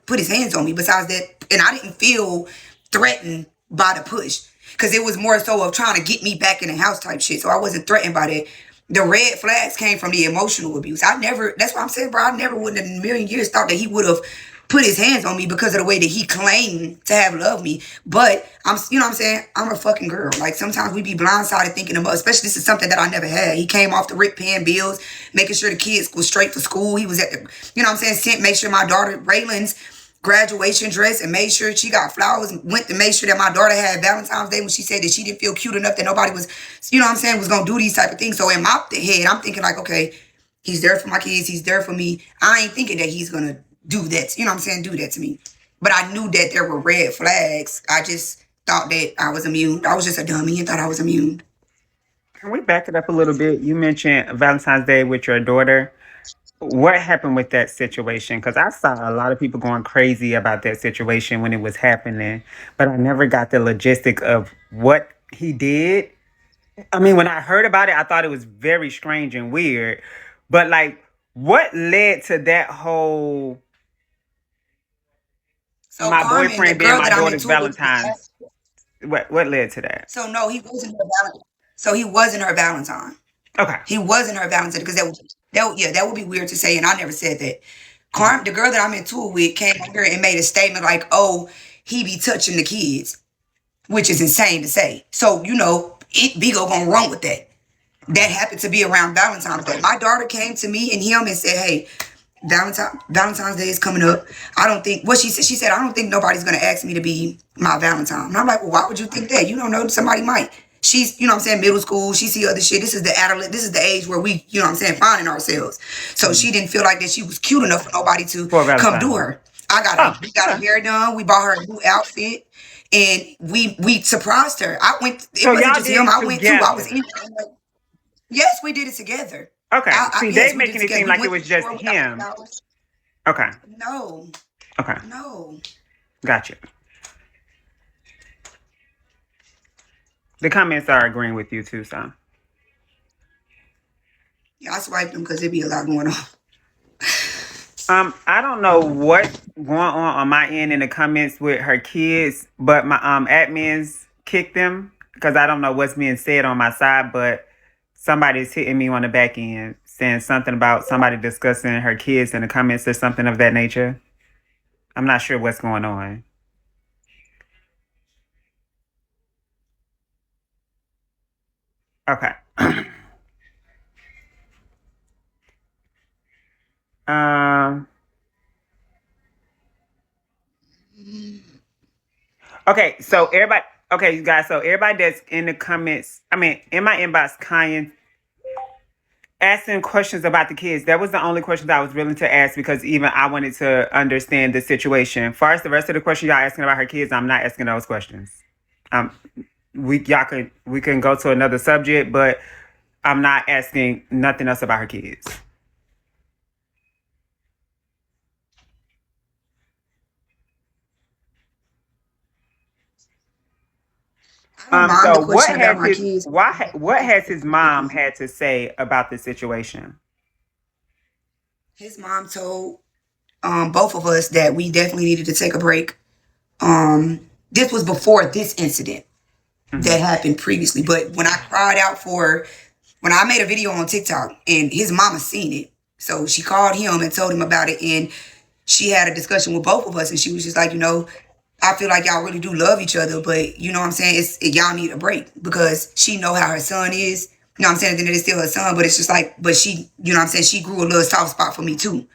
put his hands on me besides that. And I didn't feel threatened by the push because it was more so of trying to get me back in the house type shit. So I wasn't threatened by that. The red flags came from the emotional abuse. That's what I'm saying, bro. I never would in a million years thought that he would have put his hands on me because of the way that he claimed to have loved me. But you know what I'm saying? I'm a fucking girl. Like sometimes we be blindsided thinking about, especially this is something that I never had. He came off the rip paying bills, making sure the kids was straight for school. He was at the, you know what I'm saying? Make sure my daughter Raylan's graduation dress and made sure she got flowers, went to make sure that my daughter had Valentine's Day when she said that she didn't feel cute enough that nobody was, you know what I'm saying, was going to do these type of things. So in my head, I'm thinking like, okay, he's there for my kids. He's there for me. I ain't thinking that he's going to do that. You know what I'm saying? Do that to me. But I knew that there were red flags. I just thought that I was immune. I was just a dummy and thought I was immune. Can we back it up a little bit? You mentioned Valentine's Day with your daughter. What happened with that situation? Because I saw a lot of people going crazy about that situation when it was happening, but I never got the logistic of what he did. I mean, when I heard about it, I thought it was very strange and weird. But like, what led to that whole So my Carmen, the boyfriend being girl my that I'm daughter's into with, Valentine's? What led to that? so no, he wasn't her Valentine. So he wasn't her Valentine. Okay. He wasn't her Valentine because that would be weird to say, and I never said that. The girl that I'm into it with came on here and made a statement like, "Oh, he be touching the kids," which is insane to say. So you know, Bigo gonna run with that. That happened to be around Valentine's Day. My daughter came to me and him and said, "Hey, Valentine's Day is coming up. I don't think what she said. She said I don't think nobody's gonna ask me to be my Valentine." And I'm like, "Well, why would you think that? You don't know, somebody might." She's, you know what I'm saying, middle school. She see other shit. This is the adolescent. This is the age where we, you know what I'm saying, finding ourselves. So she didn't feel like that she was cute enough for nobody to come do her. We got her hair done. We bought her a new outfit, and we surprised her. It wasn't just him. I went too. I was in. Yes, we did it together. Okay. See, Yes, they we did making it it seem together. like it was just him. Okay. No. Okay. No. Gotcha. The comments are agreeing with you too, so. Yeah, I swiped them because there be a lot going on. I don't know what's going on my end in the comments with her kids, but my admins kicked them because I don't know what's being said on my side, but somebody's hitting me on the back end saying something about somebody discussing her kids in the comments or something of that nature. I'm not sure what's going on. Okay. um. Okay, so everybody. Okay, you guys. So everybody that's in the comments, I mean, in my inbox, Kyan, asking questions about the kids. That was the only questions I was willing to ask because even I wanted to understand the situation. As far as the rest of the questions y'all asking about her kids, I'm not asking those questions. Um, we can go to another subject, but I'm not asking nothing else about her kids. I don't mind the So what question about has my kids. what has his mom had to say about the situation? His mom told both of us that we definitely needed to take a break. This was before this incident that happened previously. But when I cried out when I made a video on TikTok and his mama seen it, so she called him and told him about it, and she had a discussion with both of us, and she was just like, I feel like y'all really do love each other, but you know what I'm saying? Y'all need a break because she know how her son is. You know what I'm saying? Then it is still her son, but it's just like, but she, you know what I'm saying? She grew a little soft spot for me too.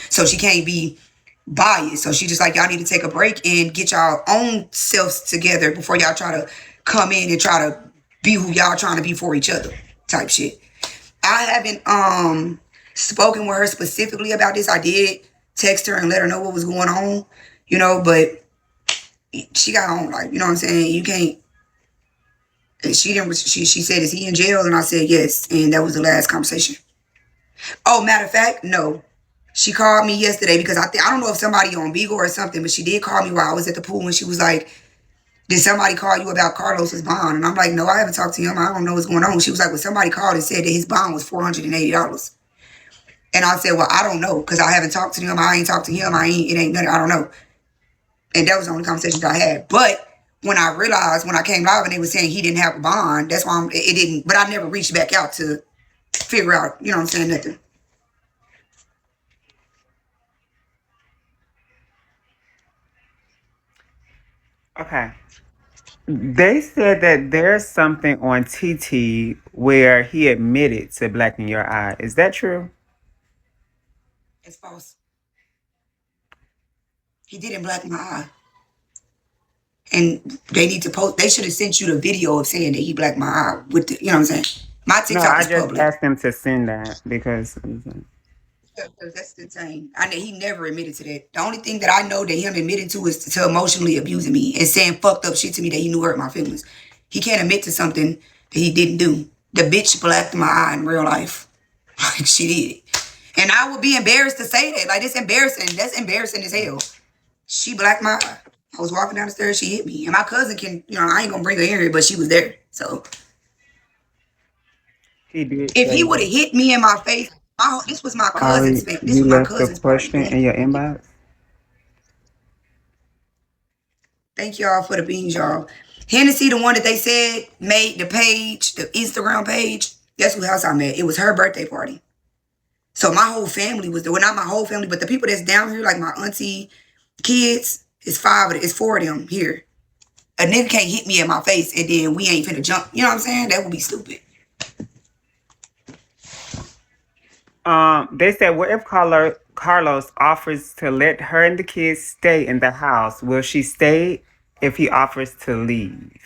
So she can't be biased. So she just like, y'all need to take a break and get y'all own selves together before y'all try to come in and try to be who y'all trying to be for each other type shit. I haven't spoken with her specifically about this. I did text her and let her know what was going on, but she got on, like, you know what I'm saying? You can't. She didn't. She said, "Is he in jail?" And I said, "Yes." And that was the last conversation. Oh, matter of fact, no. She called me yesterday because I don't know if somebody on Bigo or something, but she did call me while I was at the pool, and she was like, "Did somebody call you about Carlos's bond?" And I'm like, "No, I haven't talked to him. I don't know what's going on." She was like, "Well, somebody called and said that his bond was $480." And I said, "Well, I don't know because I haven't talked to him. I ain't talked to him. It ain't nothing. I don't know." And that was the only conversation that I had. But when I realized when I came live and they were saying he didn't have a bond, that's why it didn't. But I never reached back out to figure out, you know what I'm saying, nothing. Okay. They said that there's something on TT where he admitted to blacking your eye. Is that true? It's false. He didn't black my eye. And they need to post. They should have sent you the video of saying that he blacked my eye with you know what I'm saying. My No, TikTok I is just public. asked them to send that because. That's insane. I know he never admitted to that. The only thing that I know that him admitting to is to emotionally abusing me and saying fucked up shit to me that he knew hurt my feelings. He can't admit to something that he didn't do. The bitch blacked my eye in real life. Like she did. And I would be embarrassed to say that. Like it's embarrassing. That's embarrassing as hell. She blacked my eye. I was walking down the stairs, she hit me. And my cousin I ain't gonna bring her in here, but she was there. So He did if he say would have that. hit me in my face, this was my cousin's Ari, face. This you was my left the cousin's party. question in your inbox? Thank y'all for the beans, y'all. Hennessy, the one that they said made the page, the Instagram page, that's who house I'm at. It was her birthday party. So my whole family was there. Well, not my whole family, but the people that's down here, like my auntie, kids, it's four of them here. A nigga can't hit me in my face and then we ain't finna jump. You know what I'm saying? That would be stupid. They said, what if Carlos offers to let her and the kids stay in the house? Will she stay if he offers to leave?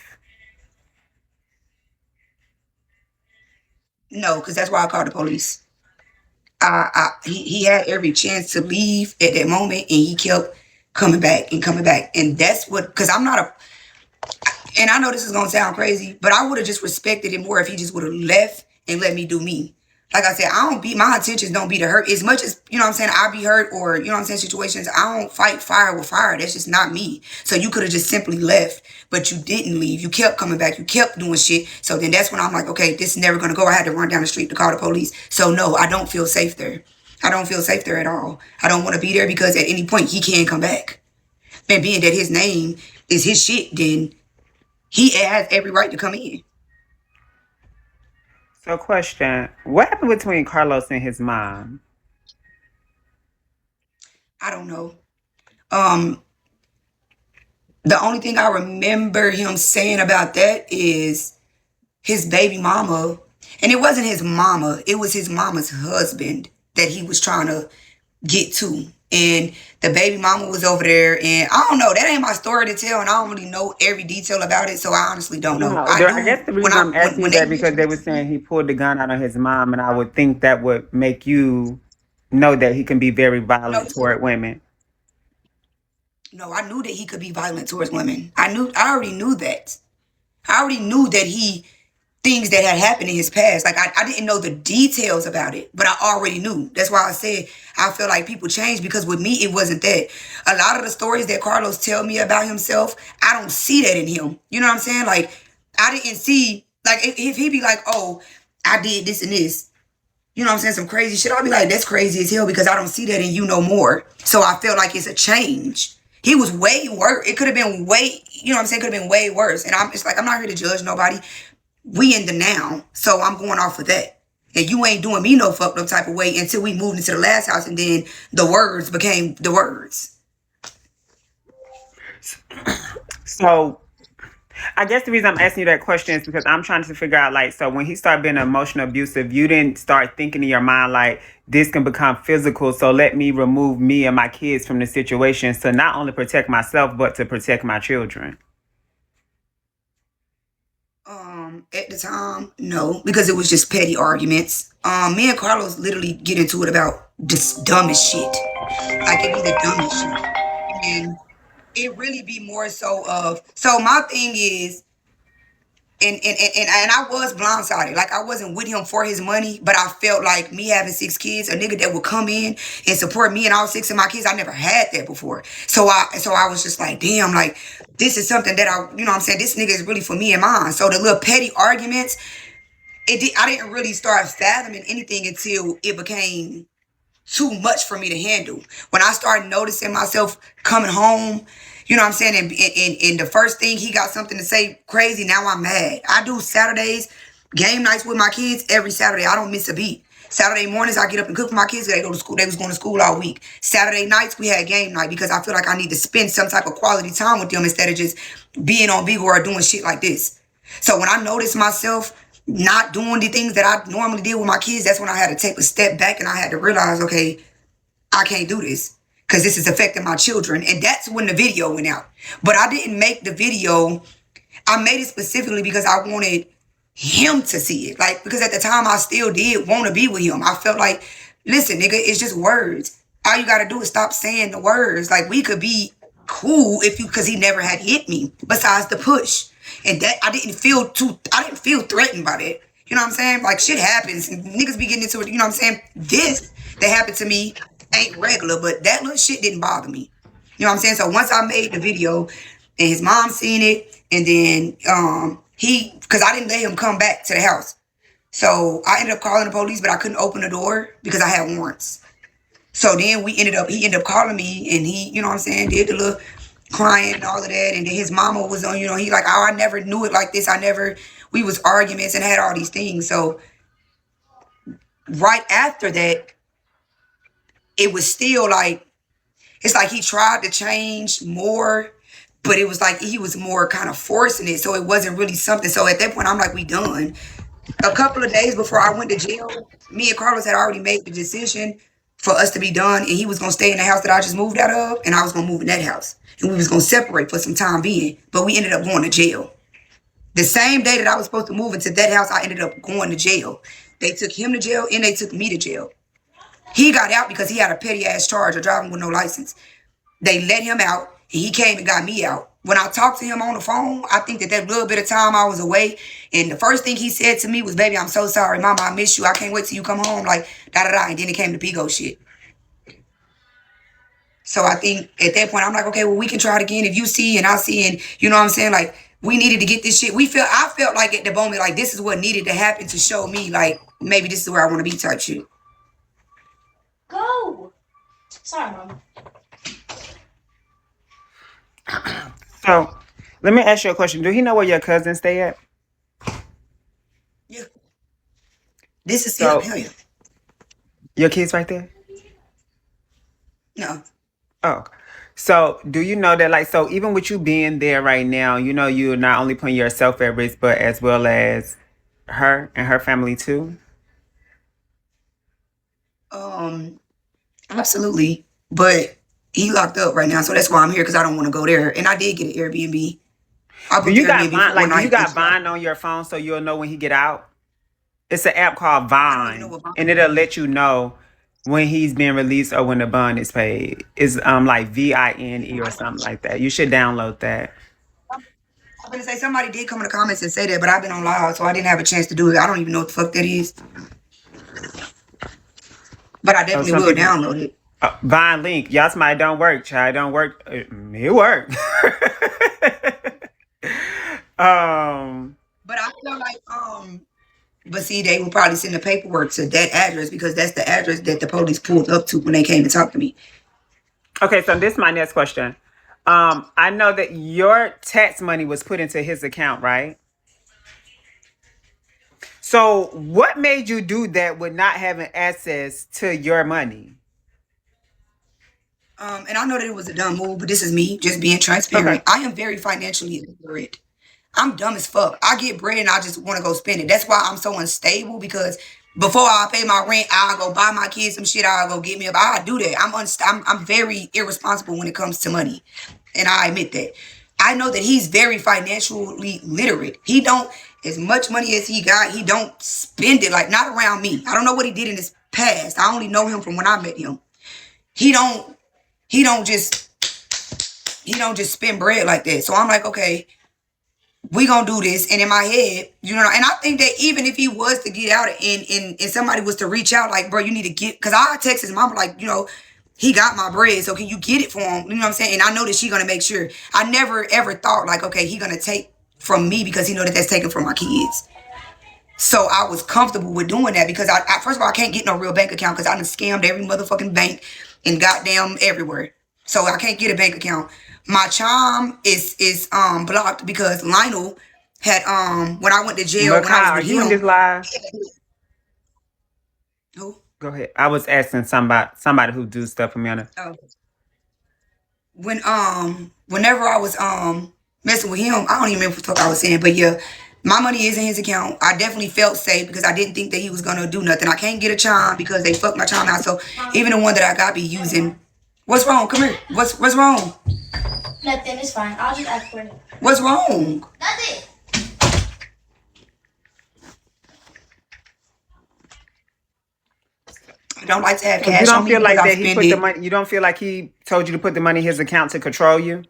No, because that's why I called the police. He had every chance to leave at that moment and he kept coming back and coming back. And that's what, because I'm not a, and I know this is going to sound crazy, but I would have just respected it more if he just would have left and let me do me. Like I said, I don't be, my intentions don't be to hurt as much as, you know what I'm saying, I be hurt or, you know what I'm saying, situations. I don't fight fire with fire. That's just not me. So you could have just simply left, but you didn't leave. You kept coming back. You kept doing shit. So then that's when I'm like, okay, this is never going to go. I had to run down the street to call the police. So no, I don't feel safe there. I don't feel safe there at all. I don't want to be there because at any point he can come back. And being that his name is his shit, then he has every right to come in. So, question: what happened between Carlos and his mom? I don't know. Um, the only thing I remember him saying about that is his baby mama, and it wasn't his mama, it was his mama's husband that he was trying to get to. And the baby mama was over there, and I don't know. That ain't my story to tell, and I don't really know every detail about it, so I honestly don't know. No, I I do guess the reason I'm asking you when they that because they were saying he pulled the gun out on his mom, and I would think that would make you know that he can be very no violent toward women. no, I knew that he could be violent towards women. I already knew that. I already knew that he things that had happened in his past. Like I didn't know the details about it, but I already knew. That's why I said I feel like people change because with me it wasn't that. A lot of the stories that Carlos tell me about himself, I don't see that in him. You know what I'm saying? Like I didn't see like if he be like, oh, I did this and this. You know what I'm saying? Some crazy shit. I'll be like, that's crazy as hell because I don't see that in you no more. So I feel like it's a change. He was way worse. It could have been way, you know what I'm saying? Could have been way worse. And I'm just like, I'm not here to judge nobody. We in the now. So I'm going off of that. And you ain't doing me no fucked up type of way until we moved into the last house and then the words became the words. So, I guess the reason I'm asking you that question is because I'm trying to figure out, like, so when he started being emotional abusive, you didn't start thinking in your mind, like, this can become physical, so let me remove me and my kids from the situation to not only protect myself, but to protect my children. At the time, no, because it was just petty arguments. Me and Carlos literally get into it about just dumbest shit. Like it be the dumbest shit. And it really be more so of so my thing is and I was blindsided. Like I wasn't with him for his money, but I felt like me having 6 kids, a nigga that would come in and support me and all 6 of my kids, I never had that before. So I was just like, damn, like this is something that I, you know what I'm saying, this nigga is really for me and mine. So the little petty arguments, I didn't really start fathoming anything until it became too much for me to handle. When I started noticing myself coming home, you know what I'm saying, and the first thing he got something to say crazy, now I'm mad. I do Saturdays, game nights with my kids every Saturday. I don't miss a beat. Saturday mornings, I get up and cook for my kids. They go to school. They was going to school all week. Saturday nights, we had game night because I feel like I need to spend some type of quality time with them instead of just being on Bigo or doing shit like this. So when I noticed myself not doing the things that I normally did with my kids, that's when I had to take a step back and I had to realize, okay, I can't do this because this is affecting my children. And that's when the video went out. But I didn't make the video. I made it specifically because I wanted him to see it. Like, because at the time I still did want to be with him. I felt like, listen, nigga, it's just words. All you got to do is stop saying the words. Like, we could be cool if you, because he never had hit me besides the push. And that, I didn't feel threatened by that. You know what I'm saying? Like, shit happens. And niggas be getting into it. You know what I'm saying? This that happened to me ain't regular, but that little shit didn't bother me. You know what I'm saying? So once I made the video and his mom seen it, and then because I didn't let him come back to the house. So I ended up calling the police, but I couldn't open the door because I had warrants. So then he ended up calling me, and he, you know what I'm saying, did the little crying and all of that. And then his mama was on, you know, he like, oh, I never knew it like this. We was arguments and had all these things. So right after that, it was still like, it's like he tried to change more, but it was like he was more kind of forcing it. So it wasn't really something. So at that point, I'm like, we done. A couple of days before I went to jail, me and Carlos had already made the decision for us to be done. And he was going to stay in the house that I just moved out of. And I was going to move in that house. And we was going to separate for some time being. But we ended up going to jail. The same day that I was supposed to move into that house, I ended up going to jail. They took him to jail and they took me to jail. He got out because he had a petty ass charge of driving with no license. They let him out and he came and got me out. when I talked to him on the phone, I think that little bit of time I was away, and the first thing he said to me was, "Baby, I'm so sorry, Mama, I miss you. I can't wait till you come home." Like da da da, and then it came to Bigo shit. So I think at that point I'm like, okay, well, we can try it again. If you see and I see, and you know what I'm saying, like we needed to get this shit. I felt like at the moment, like this is what needed to happen to show me, like maybe this is where I want to be type shit. Go. Sorry, Mama. So, let me ask you a question. Do he know where your cousins stay at? Yeah. This is So, hell yeah. your kids right there? No. Oh. So, do you know that, like, so even with you being there right now, you know, you're not only putting yourself at risk, but as well as her and her family too? Absolutely. But he locked up right now, so that's why I'm here, because I don't want to go there. And I did get an Airbnb. I Do booked you got Airbnb Vine, for one like, do you night. got Vine on your phone so you'll know when he get out? It's an app called I don't even know Vine, what Vine and it'll is. let you know when he's being released or when the bond is paid. It's like VINE or something like that. You should download that. I'm gonna say somebody did come in the comments and say that, but I've been on live, so I didn't have a chance to do it. I don't even know what the fuck that is. But I So definitely some will people download it. Vine link. Y'all somebody don't work, child. Don't work. It work. But I feel like but see, they will probably send the paperwork to that address, because that's the address that the police pulled up to when they came to talk to me. Okay, so this is my next question. I know that your tax money was put into his account, right? So what made you do that with not having access to your money? And I know that it was a dumb move, but this is me just being Okay. transparent. I am very financially illiterate. I'm dumb as fuck. I get bread and I just want to go spend it. That's why I'm so unstable, because before I pay my rent, I'll go buy my kids some shit. I'll go get me up. I'll do that. I'm very irresponsible when it comes to money. And I admit that. I know that he's very financially literate. He don't, as much money as he got, he don't spend it, like not around me. I don't know what he did in his past. I only know him from when I met him. He don't he don't just spend bread like that. So I'm like, okay, we gonna do this. And in my head, you know, and I think that even if he was to get out and somebody was to reach out, like, bro, you need to get, because I text his mama, like, you know, he got my bread, so can you get it for him? You know what I'm saying? And I know that she gonna make sure. I never ever thought like, okay, he gonna take from me because he know that that's taken from my kids. So I was comfortable with doing that, because I first of all, I can't get no real bank account because I done scammed every motherfucking bank and goddamn everywhere. So I can't get a bank account. My chime is blocked because Lionel had when I went to jail when I Makai, was are with you in him. this live? Who? Go ahead. I was asking somebody who do stuff for me on it. Oh. Whenever I was messing with him, I don't even remember what the fuck I was saying, but yeah, my money is in his account. I definitely felt safe because I didn't think that he was gonna do nothing. I can't get a chime because they fucked my chime out. So even the one that I got be using. What's wrong? Come here. What's wrong? Nothing. It's fine. I'll just ask for it. What's wrong? Nothing. I don't like to have So you cash on don't me feel because like I that he spend put the it. money, you don't feel like he told you to put the money in his account to control you?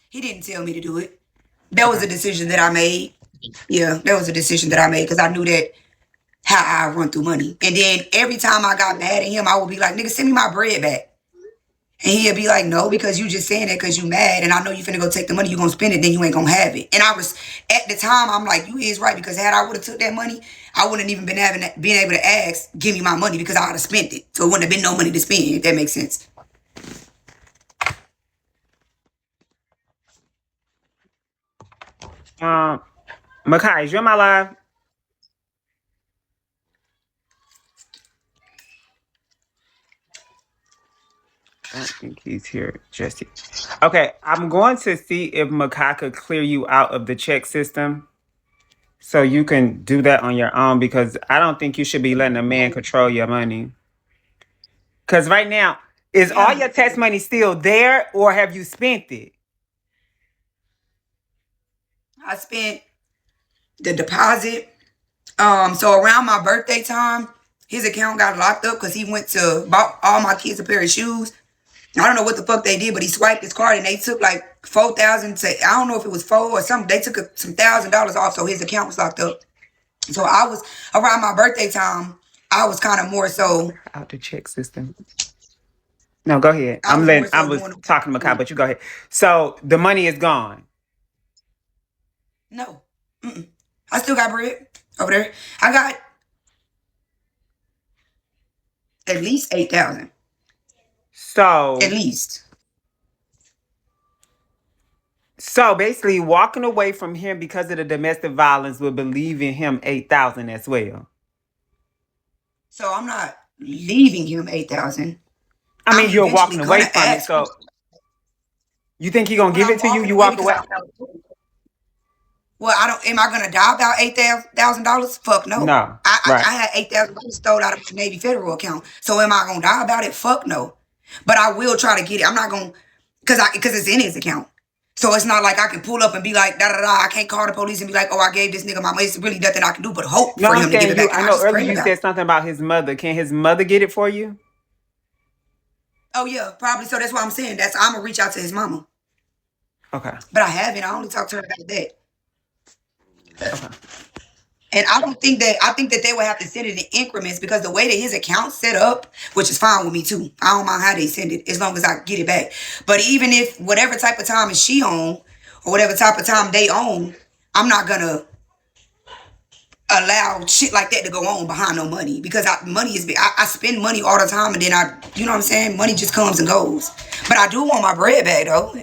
He didn't tell me to do it. That was Okay. a decision that I made. Yeah, that was a decision that I made because I knew that how I run through money. And then every time I got mad at him, I would be like, nigga, send me my bread back. And he'd be like, no, because you just saying that because you mad. And I know you finna go take the money, you gonna spend it, then you ain't gonna have it. And I was, at the time, I'm like, you is right. Because had I would have took that money, I wouldn't even been able to ask, give me my money, because I would have spent it. So it wouldn't have been no money to spend, if that makes sense. Makai, is you on my live? I don't think he's here, Jesse. Okay, I'm going to see if Makai could clear you out of the check system so you can do that on your own, because I don't think you should be letting a man control your money. Because right now, is all Yeah, your tax money still there, or have you spent it? I spent the deposit. So around my birthday time, his account got locked up because he went to bought all my kids a pair of shoes. I don't know what the fuck they did, but he swiped his card and they took like 4,000 to, I don't know if it was 4 or something. They took some $1,000 off, so his account was locked up. So I was around my birthday time. I was kind of more so Out the check system. No, go ahead. I was more I so was doing talking to Makai, but you go ahead. So the money is gone. no. Mm-mm. I still got bread over there. I got at least 8,000. So At least. So basically, walking away from him because of the domestic violence would be leaving him 8,000 as well. So I'm not leaving him 8,000. I mean, I'm you're eventually walking away gonna from it. ask So you think he gonna when give I'm it to you? walking You away walk because away? well, I don't. Am I gonna die about $8,000? Fuck no. No. I Right. had $8,000 stole out of the Navy Federal account. So am I gonna die about it? Fuck no. But I will try to get it. I'm not gonna because it's in his account. So it's not like I can pull up and be like da da da. I can't call the police and be like, oh, I gave this nigga my money. It's really nothing I can do but hope No, for I'm him to give saying it you. back. And I I know just earlier pray you about it. said something about his mother. Can his mother get it for you? Oh yeah, probably. So that's what I'm saying. I'm gonna reach out to his mama. Okay. But I haven't. I only talked to her about that. Okay. And I think that they would have to send it in increments because the way that his account's set up, which is fine with me too. I don't mind how they send it as long as I get it back. But even if whatever type of time is she on or whatever type of time they own, I'm not gonna allow shit like that to go on behind no money because money is big. I spend money all the time and then you know what I'm saying? Money just comes and goes. But I do want my bread back though.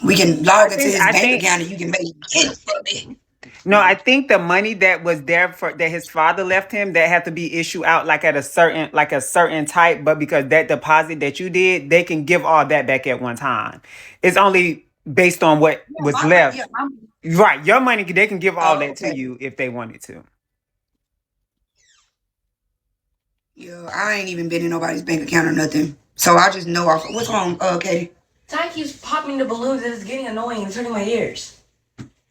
We can log into his I bank think account and you can make it for me. No, I think the money that was there for that his father left him that had to be issued out like at a certain type, but because that deposit that you did, they can give all that back at one time. It's only based on what Yeah, was yeah, left. Right, your money they can give all oh, that to okay. you if they wanted to. Yeah, I ain't even been in nobody's bank account or nothing. So I just know what's wrong, Katie? Ty keeps popping the balloons and it's getting annoying. It's hurting my ears.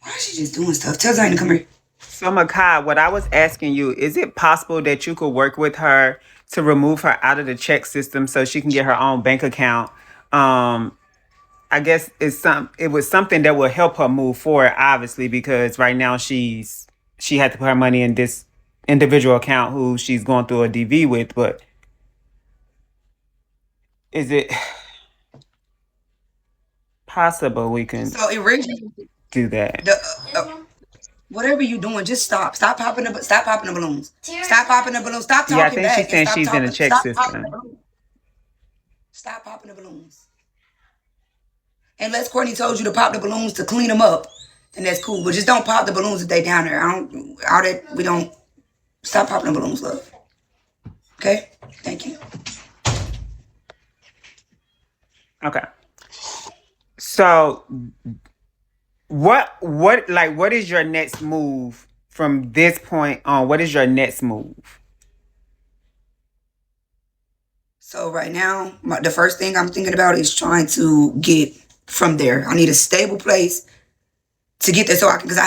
Why is she just doing stuff? Tell Zane to come here. So Makai, what I was asking you, is it possible that you could work with her to remove her out of the check system so she can get her own bank account? I guess it was something that will help her move forward, obviously, because right now she had to put her money in this individual account who she's going through a DV with, but is it possible we can So originally, do that? whatever you doing, just stop. Stop popping the balloons. Stop popping the balloons. Stop Yeah, I talking think she's back and saying stop she's in a talking. check Stop popping the system. balloons. Stop popping the balloons. Unless Courtney told you to pop the balloons to clean them up, then that's cool. But just don't pop the balloons if they down there. We don't. Stop popping the balloons, love. Okay? Thank you. Okay. So what is your next move from this point on? What is your next move? So right now, the first thing I'm thinking about is trying to get from there. I need a stable place to get there so because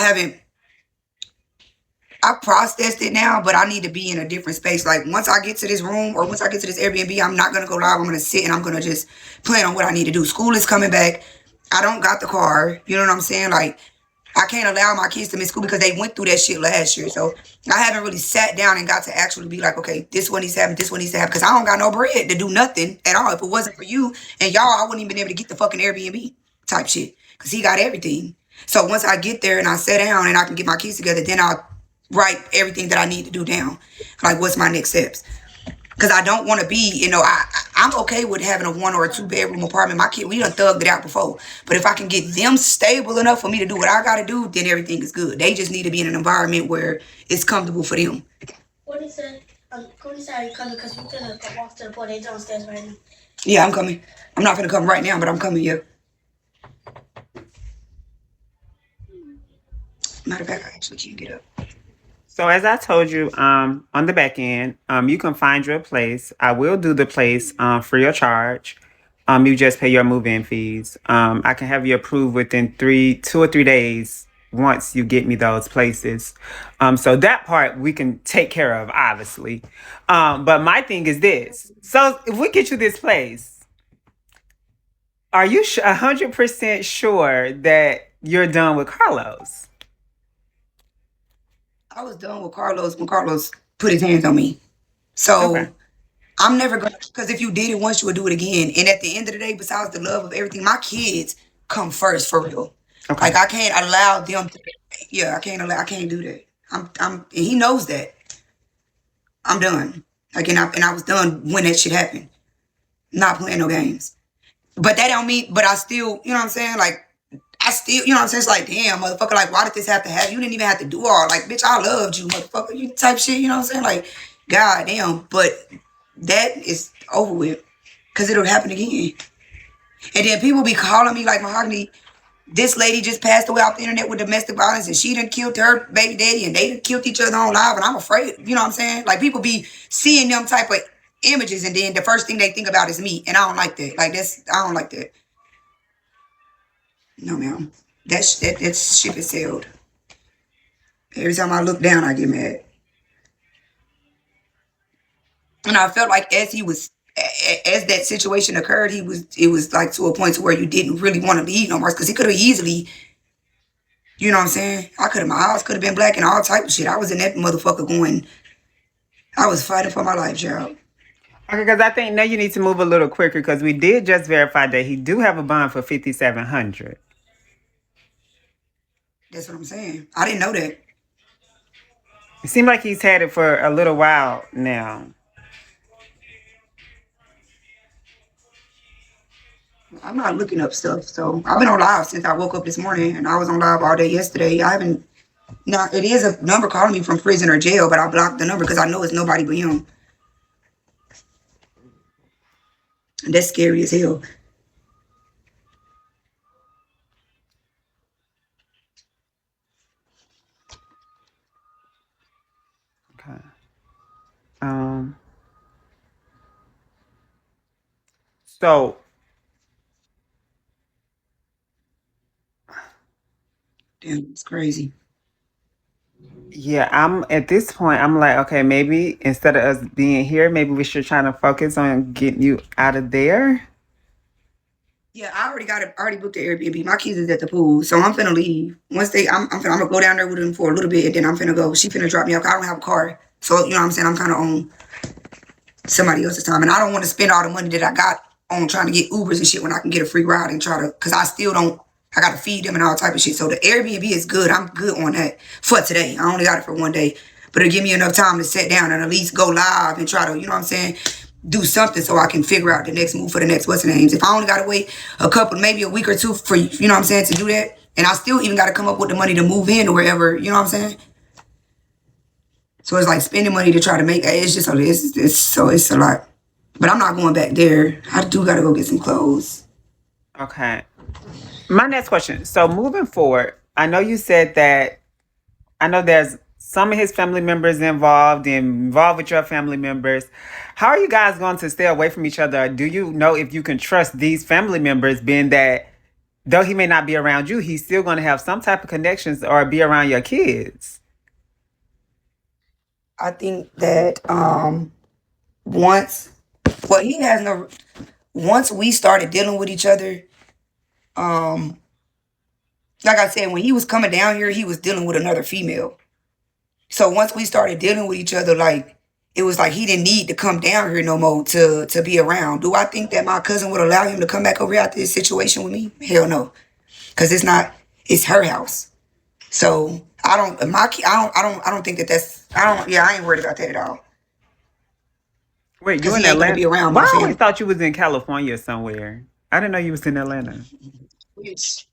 I processed it now, but I need to be in a different space. Like once I get to this room or once I get to this Airbnb, I'm not going to go live. I'm going to sit and I'm going to just plan on what I need to do. School is coming back. I don't got the car. You know what I'm saying? Like I can't allow my kids to miss school because they went through that shit last year. So I haven't really sat down and got to actually be like, okay, this one needs to happen, this one needs to happen. Because I don't got no bread to do nothing at all. If it wasn't for you and y'all, I wouldn't even been able to get the fucking Airbnb type shit. Because he got everything. So once I get there and I sit down and I can get my kids together, then I'll write everything that I need to do down. Like what's my next steps? Because I don't want to be, I'm okay with having a 1 or a 2 bedroom apartment. My kid, we done thugged it out before. But if I can get them stable enough for me to do what I got to do, then everything is good. They just need to be in an environment where it's comfortable for them. Courtney said, are you coming? Because we're going to walk to the point. They downstairs right now. Yeah, I'm coming. I'm not going to come right now, but I'm coming, yeah. Matter of fact, I actually can't get up. So as I told you, on the back end, you can find your place. I will do the place free of charge. You just pay your move-in fees. I can have you approved within 2 or 3 days once you get me those places. So that part we can take care of, obviously. But my thing is this. So if we get you this place, Are you 100% sure that you're done with Carlos? I was done with Carlos when Carlos put his hands on me. Okay. So I'm never gonna, because if you did it once, you would do it again. And at the end of the day, besides the love of everything, my kids come first for real. Okay. Like I can't allow them to, yeah, I can't do that. And he knows that. I'm done. Like, and I was done when that shit happened. Not playing no games. But that don't mean, but I still, you know what I'm saying? Like, I still, you know what I'm saying? It's like, damn, motherfucker, like, why did this have to happen? You didn't even have to do all, like, bitch, I loved you, motherfucker, you type shit, you know what I'm saying? Like, god damn. But that is over with. Because it'll happen again. And then people be calling me like, Mahogany, this lady just passed away off the internet with domestic violence and she done killed her baby daddy and they done killed each other on live and I'm afraid, you know what I'm saying? Like people be seeing them type of images and then the first thing they think about is me and I don't like that. Like I don't like that. No, ma'am. That ship is sailed. Every time I look down, I get mad. And I felt like as that situation occurred, it was like to a point to where you didn't really want to leave no more because he could have easily, you know what I'm saying? My eyes could have been black and all type of shit. I was in that motherfucker going, I was fighting for my life, child. Okay, because I think now you need to move a little quicker because we did just verify that he do have a bond for $5,700. That's what I'm saying. I didn't know that. It seems like he's had it for a little while now. I'm not looking up stuff. So I've been on live since I woke up this morning and I was on live all day yesterday. I haven't, now it is a number calling me from prison or jail, but I blocked the number because I know it's nobody but him. And that's scary as hell. Okay. So Damn, it's crazy. yeah, I'm at this point. I'm like, okay, maybe instead of us being here, maybe we should try to focus on getting you out of there. Yeah, I already booked the Airbnb. My kids is at the pool, so I'm finna leave. I'm gonna go down there with them for a little bit, and then I'm finna go. She finna drop me off. I don't have a car, so you know what I'm saying. I'm kind of on somebody else's time, and I don't want to spend all the money that I got on trying to get Ubers and shit when I can get a free ride and try to, cause I still don't. I gotta feed them and all type of shit. So the Airbnb is good. I'm good on that for today. I only got it for one day, but it'll give me enough time to sit down and at least go live and try to, you know what I'm saying, do something so I can figure out the next move for the next what's the names. If I only gotta wait a couple, maybe a week or two for, you know what I'm saying, to do that, and I still even gotta come up with the money to move in or wherever, you know what I'm saying. So it's like spending money to try to make. It's just it's a lot. But I'm not going back there. I do gotta go get some clothes. Okay. My next question. So moving forward, I know you said that I know there's some of his family members involved with your family members. How are you guys going to stay away from each other? Do you know if you can trust these family members, being that though he may not be around you, he's still going to have some type of connections or be around your kids? I think that once well he has no once we started dealing with each other, like I said, when he was coming down here, he was dealing with another female. So once we started dealing with each other, like it was like he didn't need to come down here no more to be around. Do I think that my cousin would allow him to come back over here after this situation with me? Hell no, because it's her house. So I don't think that's I ain't worried about that at all. Wait, you Because in he ain't gonna Atlanta? be around Well, my I always family. thought you was in California somewhere. I didn't know you was in Atlanta. Wish.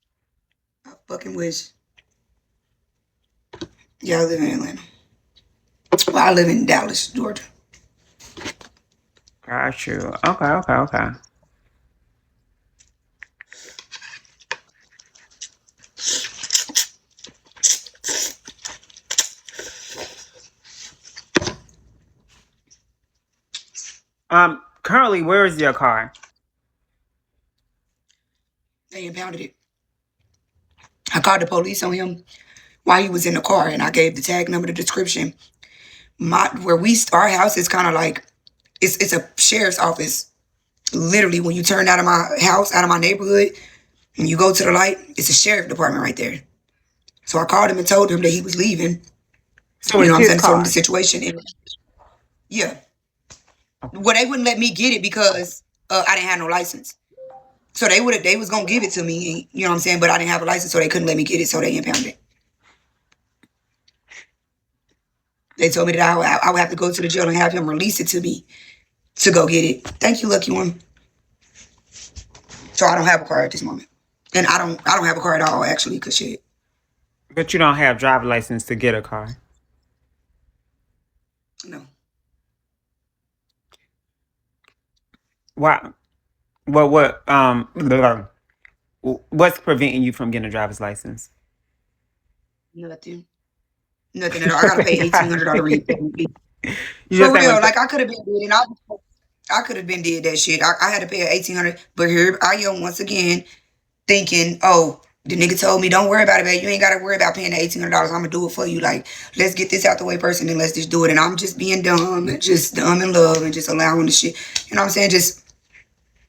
I fucking wish. Yeah, I live in Atlanta. Well, I live in Dallas, Georgia. Got you. Okay. Currently, where is your car? They impounded it. I called the police on him while he was in the car, and I gave the tag number, the description. Our house is kind of like it's a sheriff's office Literally, when you turn out of my house, out of my neighborhood, and you go to the light, it's a sheriff department right there. So I called him and told him that he was leaving. So You know it's what I'm his saying? Told him the car. situation. And yeah. Well, they wouldn't let me get it because I didn't have no license. So they was gonna give it to me, you know what I'm saying? But I didn't have a license, so they couldn't let me get it, so they impounded it. They told me that I would have to go to the jail and have him release it to me to go get it. Thank you, lucky one. So I don't have a car at this moment, and I don't have a car at all actually, cause shit. But you don't have driver license to get a car. No. Why? Well, what's preventing you from getting a driver's license? Nothing. Nothing at all. I gotta pay $1,800 You for just ain't real. want to. Like I could have been doing, I could have been did that shit. I had to pay $1,800, but here I am once again thinking, oh, the nigga told me, don't worry about it, babe. You ain't got to worry about paying the $1,800. I'm going to do it for you. Like, let's get this out the way first and then let's just do it. And I'm just being dumb and just dumb in love and just allowing the shit. You know what I'm saying? Just,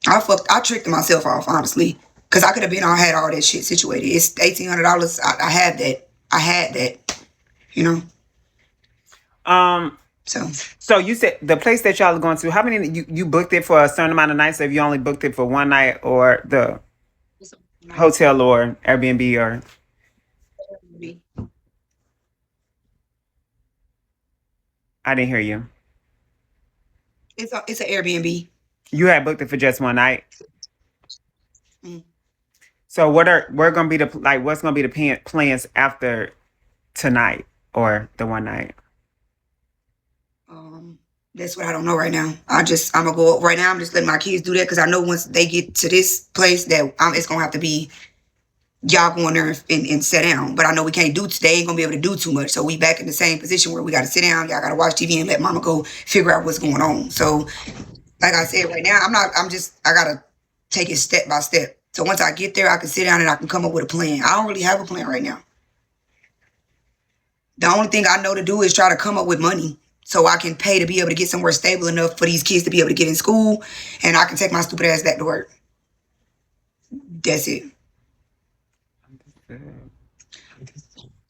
I tricked myself off, honestly. Because I could have been, I had all that shit situated. It's $1,800. I had that. I had that, you know? So So you said the place that y'all are going to, how many you booked it for a certain amount of nights? So if you only booked it for one night, or the hotel or Airbnb, or I didn't hear you. it's an Airbnb. You had booked it for just one night. Mm. So we're gonna be what's gonna be the plans after tonight or the one night? That's what I don't know right now. I'm gonna go right now. I'm just letting my kids do that because I know once they get to this place that it's gonna have to be y'all going there and sit down. But I know we can't they ain't gonna be able to do too much. So we back in the same position where we gotta sit down, y'all gotta watch TV and let mama go figure out what's going on. So like I said, right now, I gotta take it step by step. So once I get there, I can sit down and I can come up with a plan. I don't really have a plan right now. The only thing I know to do is try to come up with money so I can pay to be able to get somewhere stable enough for these kids to be able to get in school, and I can take my stupid ass back to work. That's it.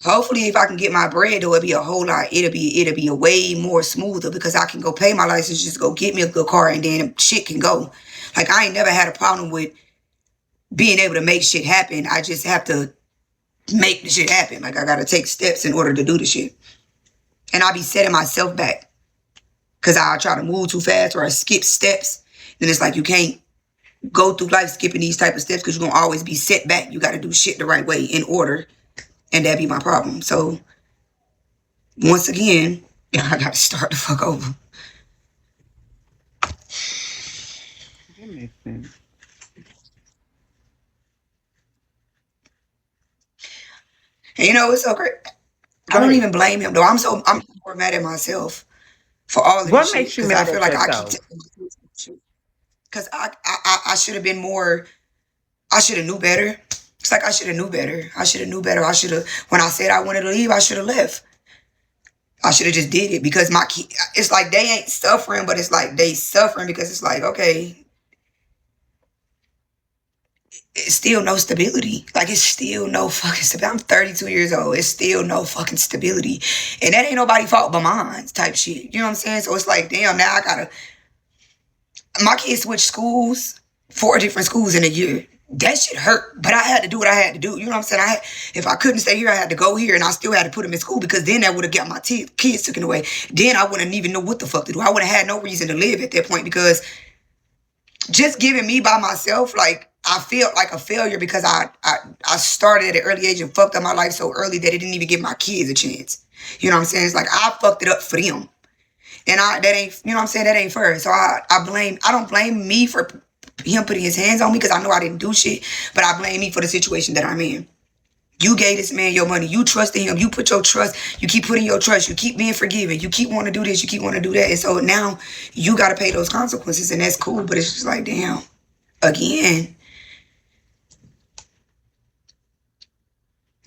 Hopefully, if I can get my bread, though, it'll be a whole lot. It'll be a way more smoother because I can go pay my license, just go get me a good car, and then shit can go. Like I ain't never had a problem with being able to make shit happen. I just have to make the shit happen. Like I gotta take steps in order to do the shit, and I be setting myself back because I try to move too fast or I skip steps. Then it's like you can't go through life skipping these type of steps because you're gonna always be set back. You got to do shit the right way in order. And that be my problem. So once again, I gotta start the fuck over. That makes sense. And you know, it's so great. I Go don't ahead. even blame him though. I'm more mad at myself for all of this What shit makes you because I mad feel at like I keep yourself? taking shit because I should have been more. I should have knew better. It's like I should have knew better. I should have knew better. I should have when I said I wanted to leave. I should have left. I should have just did it because it's like they ain't suffering, but it's like they suffering because it's like, okay, it's still no stability. Like it's still no fucking stability. I'm 32 years old. It's still no fucking stability. And that ain't nobody fault but mine type shit. You know what I'm saying? So it's like, damn, now my kids switched schools, 4 different schools in a year. That shit hurt, but I had to do what I had to do. You know what I'm saying? If I couldn't stay here, I had to go here, and I still had to put them in school because then that would have got my kids taken away. Then I wouldn't even know what the fuck to do. I would have had no reason to live at that point because just giving me by myself, like I felt like a failure because I started at an early age and fucked up my life so early that it didn't even give my kids a chance. You know what I'm saying? It's like I fucked it up for them, and that ain't, you know what I'm saying? That ain't fair. So I don't blame me for him putting his hands on me because I know I didn't do shit, but I blame me for the situation that I'm in. You gave this man your money. You trusted him. You put your trust. You keep putting your trust. You keep being forgiving. You keep wanting to do this. You keep wanting to do that. And so now you got to pay those consequences, and that's cool. But it's just like, damn, again.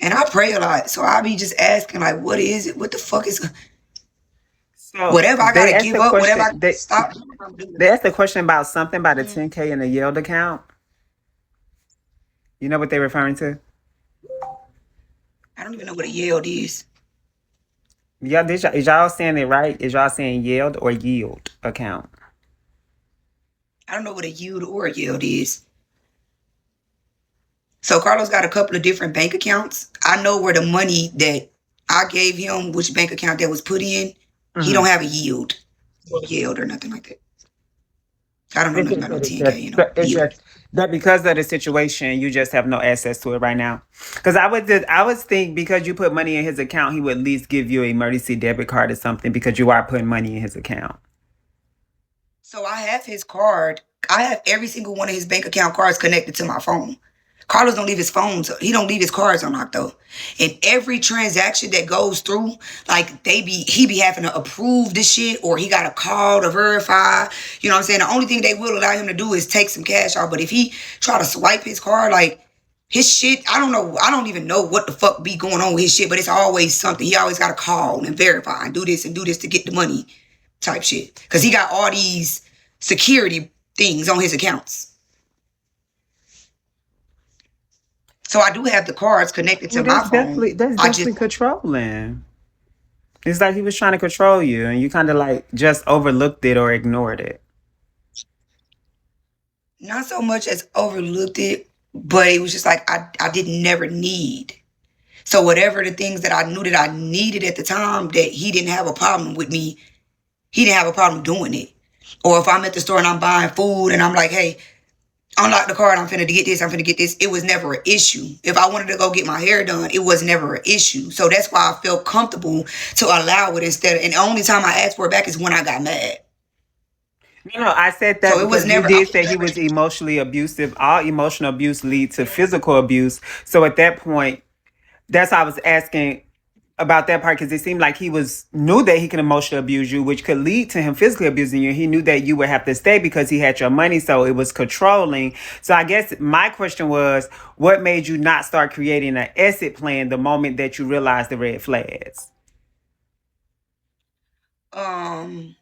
And I pray a lot. So I be just asking, like, what is it? What the fuck is... So Whatever I they gotta asked give the up, whatever question. I gotta stop, I'm doing They it. asked the question about something about the Mm. 10K in the yield account. You know what they're referring to? I don't even know what a yield is. Yeah, is y'all saying it right? Is y'all saying yield or yield account? I don't know what a yield or a yield is. So Carlos got a couple of different bank accounts. I know where the money that I gave him, which bank account that was put in, he Mm-hmm. don't have a yield or nothing like that. I don't know It's nothing just about no that 10K, it's yield. just that because of the situation, you just have no access to it right now. Because I would think because you put money in his account, he would at least give you an emergency debit card or something because you are putting money in his account. So I have his card. I have every single one of his bank account cards connected to my phone. Carlos don't leave his phones. He don't leave his cards unlocked though. And every transaction that goes through, like he be having to approve this shit, or he got a call to verify. You know what I'm saying? The only thing they will allow him to do is take some cash out. But if he try to swipe his card, like his shit, I don't know. I don't even know what the fuck be going on with his shit. But it's always something. He always got to call and verify and do this to get the money, type shit. Because he got all these security things on his accounts. So I do have the cards connected to Well, my that's phone. I just definitely controlling. It's like he was trying to control you, and you kind of like just overlooked it or ignored it. not so much as overlooked it, but it was just like I didn't never need. So whatever the things that I knew that I needed at the time that he didn't have a problem with me, he didn't have a problem doing it. Or if I'm at the store and I'm buying food and I'm like, hey, unlock the card, I'm finna get this, I'm finna get this. It was never an issue. If I wanted to go get my hair done, it was never an issue. So that's why I felt comfortable to allow it instead. And the only time I asked for it back is when I got mad. I said So that it was because you never, I did was say he never, was emotionally abusive. All emotional abuse leads to physical abuse. So at that point, that's why I was asking about that part because it seemed like he knew that he can emotionally abuse you, which could lead to him physically abusing you. He knew that you would have to stay because he had your money, so it was controlling. So I guess my question was, what made you not start creating an exit plan the moment that you realized the red flags? um,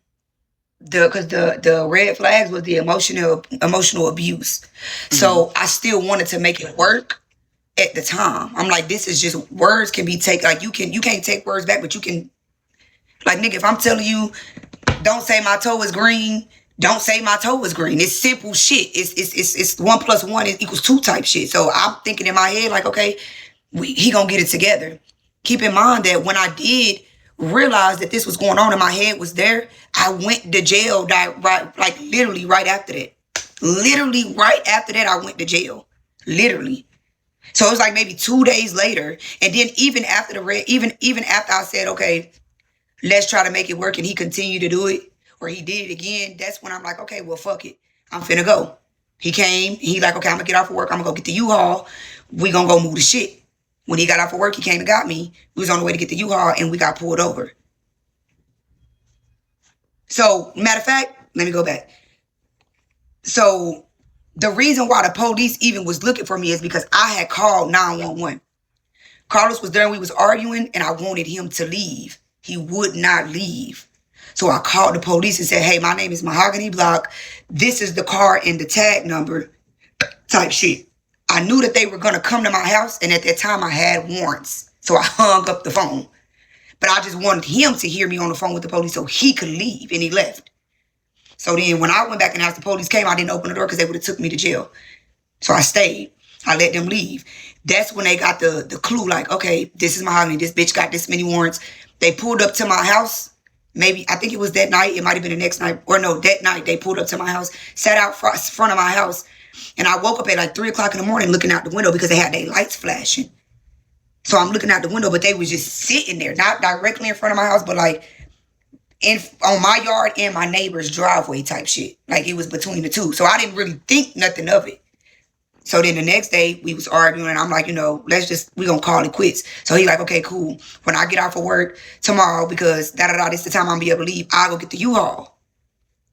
because the red flags was the emotional abuse. Mm-hmm. So I still wanted to make it work at the time. I'm like, this is just words can be taken. Like you can't take words back, but you can, like, nigga, if I'm telling you, don't say my toe is green. Don't say my toe is green. It's simple shit. It's 1 + 1 equals 2 type shit. So I'm thinking in my head like, okay, he gonna get it together. Keep in mind that when I did realize that this was going on and my head was there, I went to jail. Like literally right after that. Literally right after that, I went to jail. Literally. So it was like maybe 2 days later, and then even after even after I said, okay, let's try to make it work, and he continued to do it, or he did it again, that's when I'm like, okay, well, fuck it. I'm finna go. He came, he like, okay, I'm gonna get off of work, I'm gonna go get the U-Haul. We gonna go move the shit. When he got off of work, he came and got me. We was on the way to get the U-Haul, and we got pulled over. So, matter of fact, let me go back. So, the reason why the police even was looking for me is because I had called 911. Carlos was there and we was arguing, and I wanted him to leave. He would not leave. So I called the police and said, hey, my name is Mahogany Block. This is the car and the tag number, type shit. I knew that they were going to come to my house, and at that time I had warrants. So I hung up the phone. But I just wanted him to hear me on the phone with the police so he could leave, and he left. So then when I went back and asked the police came, I didn't open the door because they would have took me to jail. So I stayed. I let them leave. That's when they got the clue, like, okay, this is Mahogany. This bitch got this many warrants. They pulled up to my house. Maybe, I think it was that night. It might have been the next night. Or no, that night they pulled up to my house, sat out front of my house. And I woke up at like 3 o'clock in the morning looking out the window because they had their lights flashing. So I'm looking out the window, but they was just sitting there, not directly in front of my house, but like on my yard and my neighbor's driveway type shit. Like it was between the two. So I didn't really think nothing of it. So then the next day we was arguing, and I'm like, we gonna call it quits. So he like, okay, cool. When I get off of work tomorrow, because this the time I'm gonna be able to leave, I'll go get the U-Haul.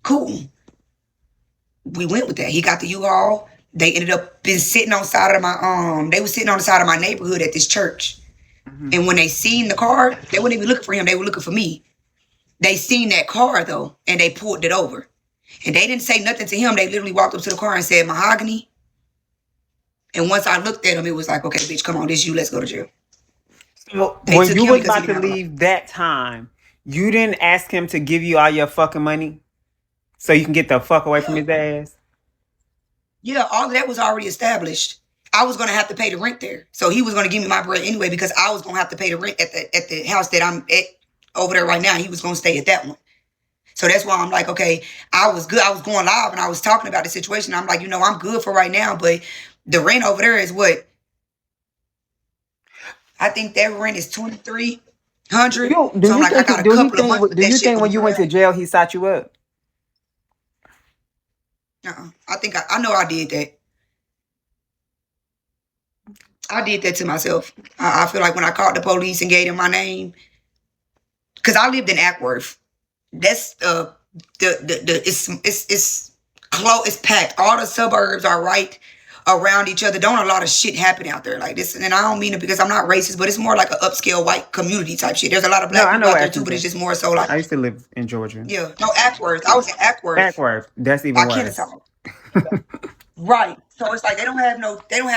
Cool. We went with that. He got the U-Haul. They ended up been sitting on the side of they was sitting on the side of my neighborhood at this church. Mm-hmm. And when they seen the car, they weren't even looking for him, they were looking for me. They seen that car though, and they pulled it over. And they didn't say nothing to him. They literally walked up to the car and said, "Mahogany." And once I looked at him, it was like, "Okay, bitch, come on, this you. Let's go to jail." So They when took you him was because he about to didn't have a license. leave that time, you didn't ask him to give you all your fucking money so you can get the fuck away from his ass? Yeah, all of that was already established. I was gonna have to pay the rent there, so he was gonna give me my bread anyway because I was gonna have to pay the rent at the house that I'm at over there right now. He was gonna stay at that one. So that's why I'm like, okay, I was good. I was going live and I was talking about the situation. I'm like, I'm good for right now, but the rent over there is what? I think that rent is $2,300. Do So I'm you like, I think got a couple of months, but do that you shit think gonna when you run went to out. jail he shot you up? I think I know I did that. I did that to myself. I feel like when I called the police and gave them my name, because I lived in Ackworth. That's it's close, it's packed. All the suburbs are right around each other. Don't a lot of shit happen out there like this. And I don't mean it because I'm not racist, but it's more like an upscale white community type shit. There's a lot of No, black I people know out where there too, Athens but it's is. just more so like, I used to live in Georgia. yeah, no, Ackworth. I was in Ackworth Ackworth, that's even by worse. Kennesaw. Right. So it's like they don't have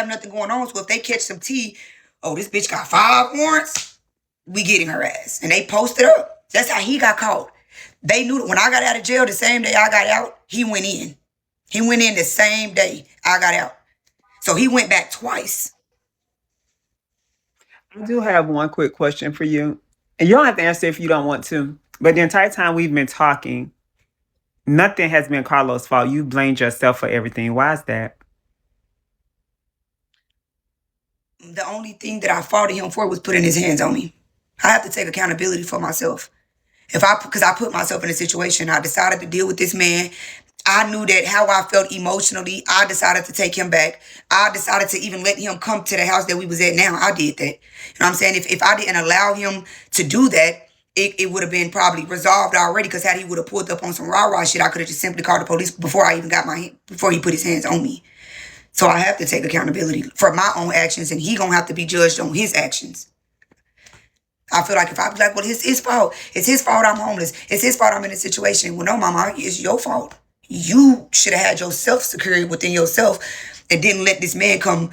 nothing going on. So if they catch some tea, oh, this bitch got 5 warrants, we getting her ass. And they posted up. That's how he got caught. They knew that when I got out of jail, the same day I got out, he went in. He went in the same day I got out. So he went back twice. I do have one quick question for you. And you don't have to answer if you don't want to. But the entire time we've been talking, nothing has been Carlos' fault. You blamed yourself for everything. Why is that? The only thing that I faulted him for was putting his hands on me. I have to take accountability for myself. Because I put myself in a situation, I decided to deal with this man. I knew that how I felt emotionally, I decided to take him back. I decided to even let him come to the house that we was at now. I did that. You know what I'm saying? If I didn't allow him to do that, it would have been probably resolved already. Because had he would have pulled up on some rah-rah shit, I could have just simply called the police before I even before he put his hands on me. So I have to take accountability for my own actions, and he gonna have to be judged on his actions. I feel like if I be like, well, it's his fault. It's his fault I'm homeless. It's his fault I'm in this situation. Well, no, mama, it's your fault. You should have had yourself security within yourself and didn't let this man come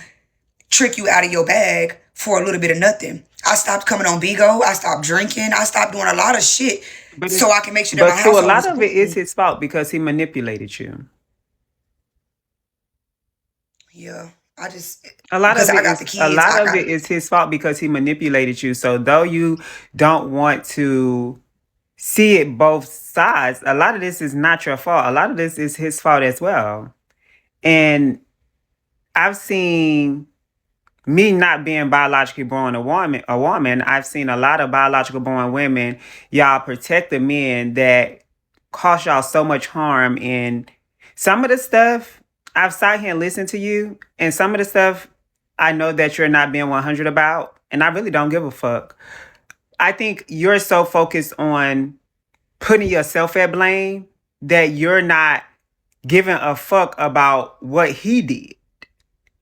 trick you out of your bag for a little bit of nothing. I stopped coming on Bigo. I stopped drinking. I stopped doing a lot of shit so I can make sure that my But to a household lot was of it is cool. his fault because he manipulated you. Yeah, I just, A lot because of I it got the is a kids, lot I of got, it is his fault because he manipulated you. So though you don't want to see it both sides, a lot of this is not your fault. A lot of this is his fault as well. And I've seen me not being biologically born a woman, I've seen a lot of biological born women, y'all protect the men that cause y'all so much harm. And some of the stuff I've sat here and listened to you, and some of the stuff I know that you're not being 100 about, and I really don't give a fuck. I think you're so focused on putting yourself at blame that you're not giving a fuck about what he did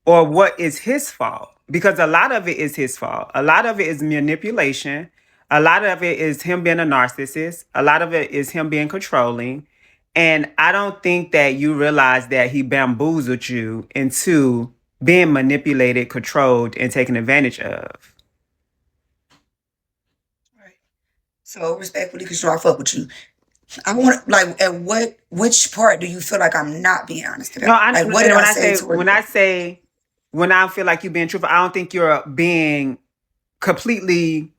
or what is his fault, because a lot of it is his fault. A lot of it is manipulation. A lot of it is him being a narcissist. A lot of it is him being controlling. And I don't think that you realize that he bamboozled you into being manipulated, controlled, and taken advantage of. right. So respectfully, because I fuck with you. I want like which part do you feel like I'm not being honest No, about? Like what did and I say to where? when I feel like you're being truthful, I don't think you're being completely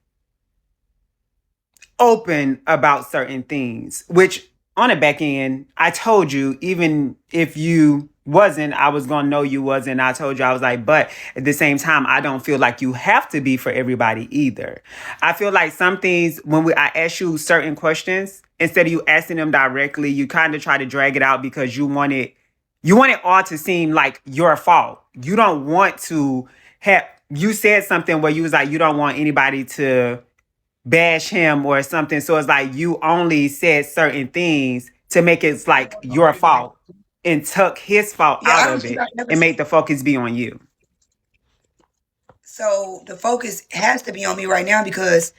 open about certain things, which on the back end, I told you, even if you wasn't, I was gonna know you wasn't. I told you, I was like, but at the same time, I don't feel like you have to be for everybody either. I feel like some things, when I ask you certain questions, instead of you asking them directly, you kind of try to drag it out because you want it all to seem like your fault. You don't want to have, you said something where you was like, you don't want anybody to bash him or something. So it's like you only said certain things to make it like your fault and took his fault Yeah, out I don't of think it I never and said. made the focus be on you. So the focus has to be on me right now because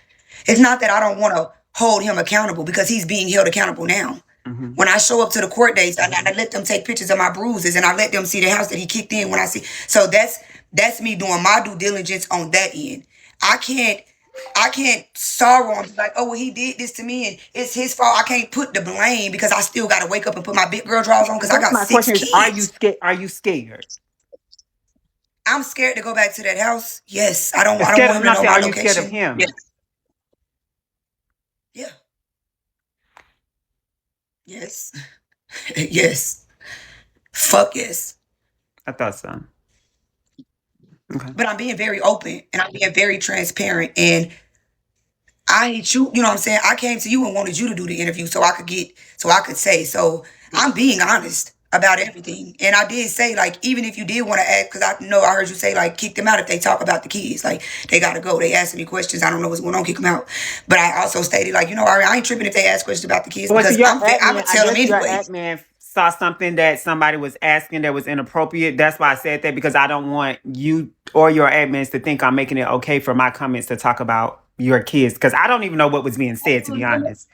it's not that I don't want to hold him accountable because he's being held accountable now. Mm-hmm. When I show up to the court dates, I let them take pictures of my bruises and I let them see the house that he kicked in when I see. So that's me doing my due diligence on that end. I can't sorrow and be like, oh, well, he did this to me and it's his fault. I can't put the blame because I still got to wake up and put my big girl drawers on because I got my 6 question kids. is, are you scared? Are you scared? I'm scared to go back to that house. Yes, I don't want Scared him of to know nothing. my Are you scared of location. him? Yeah. Yes. Yes. Fuck yes. I thought so. Okay. But I'm being very open and I'm being very transparent. And I hate you. You know what I'm saying? I came to you and wanted you to do the interview so I could say. So I'm being honest about everything. And I did say, like, even if you did want to ask, because I know I heard you say, like, kick them out if they talk about the kids. Like, they got to go. They asking me questions. I don't know what's going on. Kick them out. But I also stated, like, Ari, I ain't tripping if they ask questions about the kids Well, so because I'm going to tell them your anyway. admin saw something that somebody was asking that was inappropriate. That's why I said that, because I don't want you or your admins to think I'm making it okay for my comments to talk about your kids, because I don't even know what was being said, to be honest.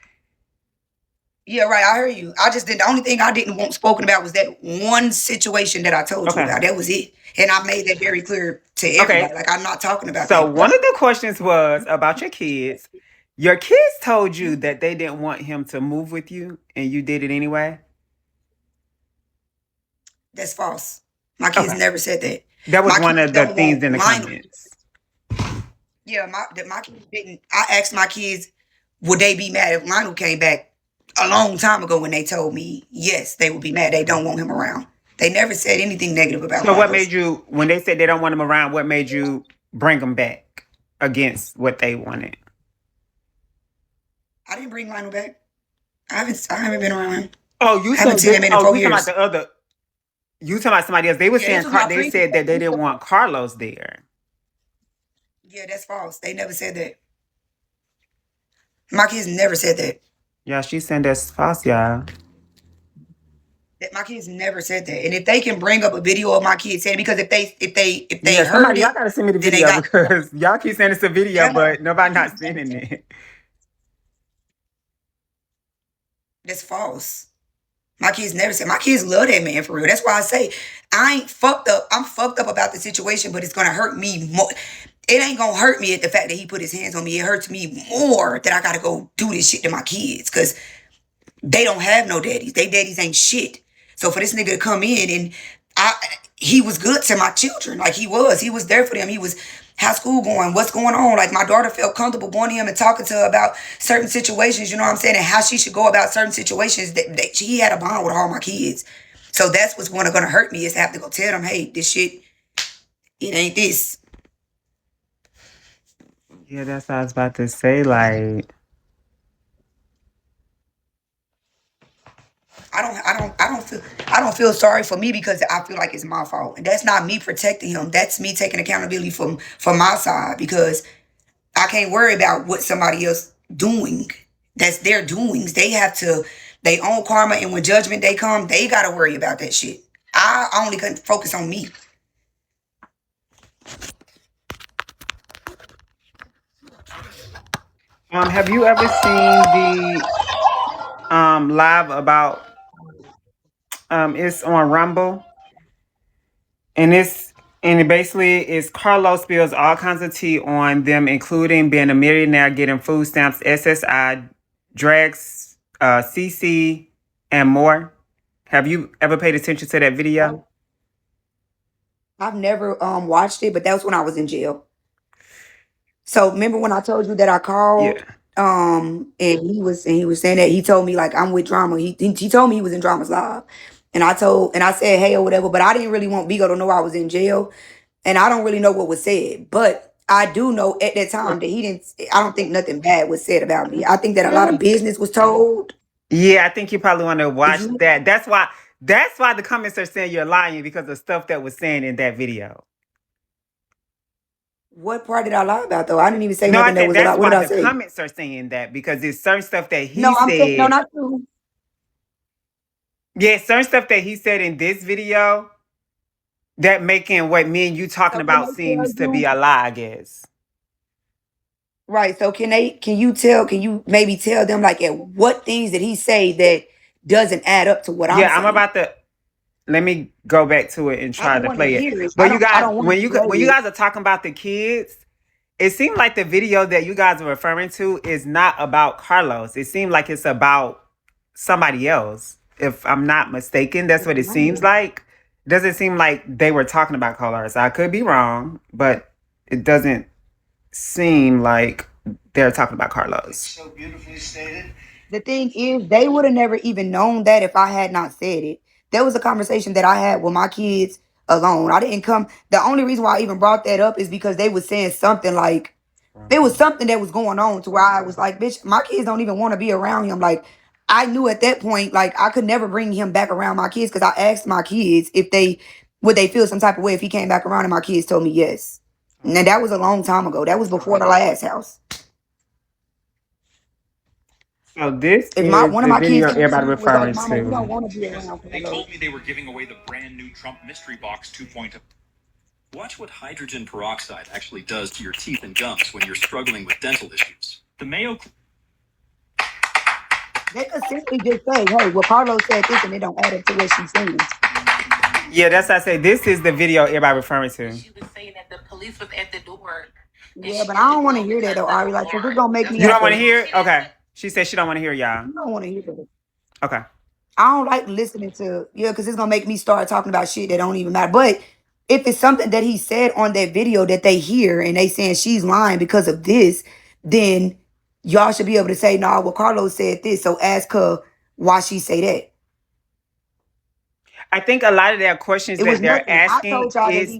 Yeah, right. I heard you. I just did. The only thing I didn't want spoken about was that one situation that I told you about. That was it. And I made that very clear to everybody. Like, I'm not talking about that. So one of the questions was about your kids. Your kids told you that they didn't want him to move with you, and you did it anyway? That's false. My kids never said that. That was one of the things in the comments. Yeah, my kids didn't. I asked my kids, would they be mad if Lionel came back a long time ago when they told me, yes, they would be mad. They don't want him around. They never said anything negative about him. So what made you, when they said they don't want him around, what made you bring him back against what they wanted? I didn't bring Lionel back. I haven't been around him. Oh, you haven't seen him in 4 years. You talking about somebody else. They were saying they said that they didn't want Carlos there. Yeah, that's false. They never said that. My kids never said that. Yeah, she's saying that's false, y'all. My kids never said that. And if they can bring up a video of my kids saying, because if they heard somebody, it, y'all gotta send me the video because y'all keep saying it's a video, but nobody not sending it. That's false. My kids never said. My kids love that man for real. That's why I say I ain't fucked up. I'm fucked up about the situation, but it's gonna hurt me more. It ain't gonna hurt me at the fact that he put his hands on me. It hurts me more that I gotta go do this shit to my kids because they don't have no daddies. They daddies ain't shit. So for this nigga to come in and he was good to my children. Like he was there for them. He was, how's school going? What's going on? Like my daughter felt comfortable going to him and talking to her about certain situations, you know what I'm saying? And how she should go about certain situations. He had a bond with all my kids. So that's what's going to hurt me is to have to go tell them, hey, this shit, it ain't this. Yeah, that's what I was about to say. Like, I don't feel sorry for me because I feel like it's my fault. And that's not me protecting him. That's me taking accountability from my side because I can't worry about what somebody else doing. That's their doings. They have to, they own karma, and when judgment day come, they gotta worry about that shit. I only can focus on me. have you ever seen the live about it's on Rumble, and it basically is Carlos spills all kinds of tea on them, including being a millionaire, getting food stamps, SSI, drags, CC, and more. Have you ever paid attention to that video? I've never watched it, but that was when I was in jail. So remember when I told you that I called? Yeah. And he was saying that he told me like I'm with Drama. He told me he was in Drama's live. And I said hey or whatever, but I didn't really want Bigo to know I was in jail. And I don't really know what was said. But I do know at that time that I don't think nothing bad was said about me. I think that a lot of business was told. Yeah, I think you probably want to watch that. That's why the comments are saying you're lying, because of stuff that was saying in that video. What part did I lie about though? I didn't even say nothing that was that's what did I why the say? comments are saying that, because there's certain stuff that he No, said. no, not true. Yeah, certain stuff that he said in this video that making what me and you talking about seems to be a lie, I guess. Right. So can you maybe tell them like at what things did he say that doesn't add up to what I'm Yeah, I'm saying? about to let me go back to it and I try don't to want to play it. hear it. But you I guys, don't want to play when you it. guys are talking about the kids, it seemed like the video that you guys are referring to is not about Carlos. It seemed like it's about somebody else. If I'm not mistaken, that's what it seems like. Doesn't seem like they were talking about Carlos. I could be wrong, but it doesn't seem like they're talking about Carlos. So beautifully stated. The thing is, they would have never even known that if I had not said it. There was a conversation that I had with my kids alone. I didn't come. The only reason why I even brought that up is because they was saying something like, there was something that was going on to where I was like, bitch, my kids don't even want to be around him. Like, I knew at that point, like, I could never bring him back around my kids because I asked my kids if would they feel some type of way if he came back around, and my kids told me yes. Now, that was a long time ago. That was before the last house. So this If is one of the my kids video came to everybody me and was like, referring Mama, we don't to. want to be around They Carlos. told me they were giving away the brand new Trump Mystery Box 2.0. Watch what hydrogen peroxide actually does to your teeth and gums when you're struggling with dental issues. The Mayo They could simply just say, hey, well, Carlos said this and it don't add up to what she's saying. Yeah, that's what I say. This is the video everybody referring to. She was saying that the police was at the door. Yeah, but I don't want to hear that though, Ari. Like, 'cause it's gonna make me You have don't want to to. hear it? Okay. She said she don't want to hear y'all. I don't want to hear that. Okay. I don't like listening to, because it's gonna make me start talking about shit that don't even matter. But if it's something that he said on that video that they hear and they saying she's lying because of this, then y'all should be able to say, nah, well, Carlos said this, so ask her why she say that. I think a lot of their questions It was that they're nothing. I asking told y'all that is,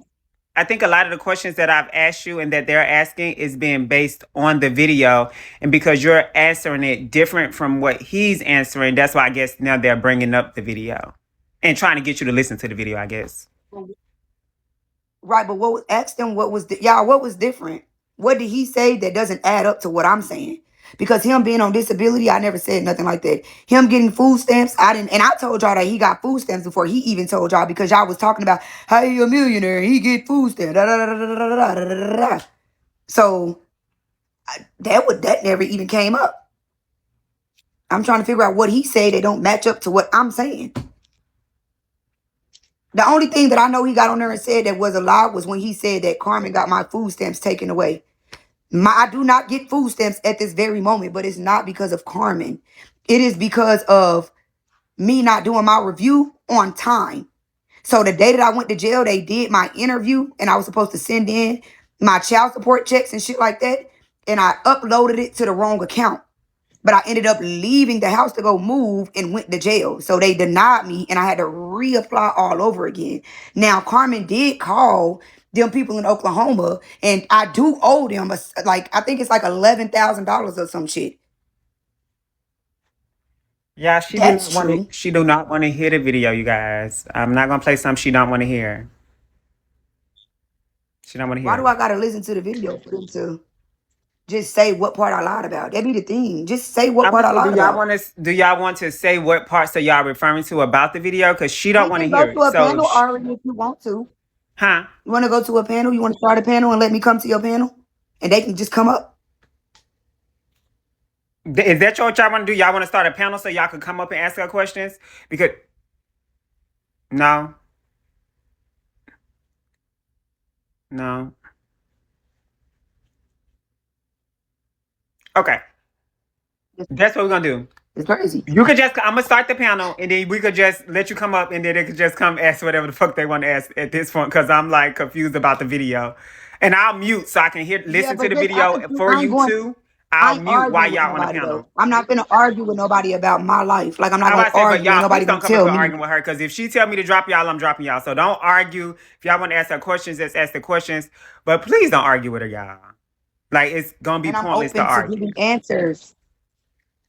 I think a lot of the questions that I've asked you and that they're asking is being based on the video. And because you're answering it different from what he's answering, that's why I guess now they're bringing up the video and trying to get you to listen to the video, I guess. Right, but ask them what was what was different? What did he say that doesn't add up to what I'm saying? Because him being on disability, I never said nothing like that. Him getting food stamps, I didn't, and I told y'all that he got food stamps before he even told y'all, because y'all was talking about how he a millionaire and he get food stamps. Da, da, da, da, da, da, da, da, da. So that never even came up. I'm trying to figure out what he said that don't match up to what I'm saying. The only thing that I know he got on there and said that was a lie was when he said that Carmen got my food stamps taken away. I do not get food stamps at this very moment, but it's not because of Carmen. It is because of me not doing my review on time. So the day that I went to jail, they did my interview and I was supposed to send in my child support checks and shit like that. And I uploaded it to the wrong account. But I ended up leaving the house to go move and went to jail. So they denied me and I had to reapply all over again. Now, Carmen did call them people in Oklahoma and I do owe them, I think it's like $11,000 or some shit. Yeah, That's true. she do not want to hear the video, you guys. I'm not gonna play something she don't want to hear. She don't want to hear. Why do I gotta listen to the video for them to just say what part I lied about? That be the thing. Just say what part I lied about. Do y'all want to say what parts are y'all referring to about the video? Because she don't want to We can hear go it. to a So, panel, Ari, if you want to. huh? You want to go to a panel? You want to start a panel and let me come to your panel? And they can just come up? Is that what y'all want to do? Y'all want to start a panel so y'all can come up and ask her questions? Because no. Okay. That's what we're gonna do. It's crazy. You could just, I'm gonna start the panel and then we could just let you come up and then they could just come ask whatever the fuck they want to ask at this point, because I'm like confused about the video. And I'll mute so I can listen to the video for you too. I'll mute while y'all on the panel. Though. I'm not gonna argue with nobody about my life. Like, I'm not gonna argue with nobody don't gonna come up tell and me. arguing with her, because if she tell me to drop y'all, I'm dropping y'all. So don't argue. If y'all want to ask her questions, just ask the questions. But please don't argue with her, y'all. Like, it's gonna be pointless to argue. Giving answers.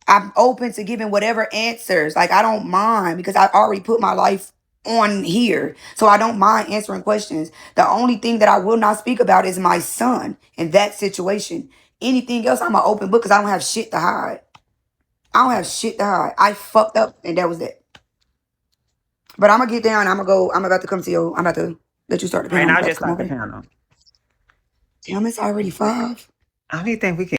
I'm open to giving whatever answers. Like, I don't mind because I already put my life on here. So I don't mind answering questions. The only thing that I will not speak about is my son in that situation. Anything else, I'm an open book because I don't have shit to hide. I don't have shit to hide. I fucked up and that was it. But I'm going to get down. I'm about to come to you. I'm about to let you start the panel. And I'll just start the panel. Damn, it's already 5. I don't even think we can.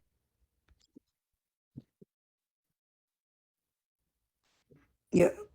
Yeah.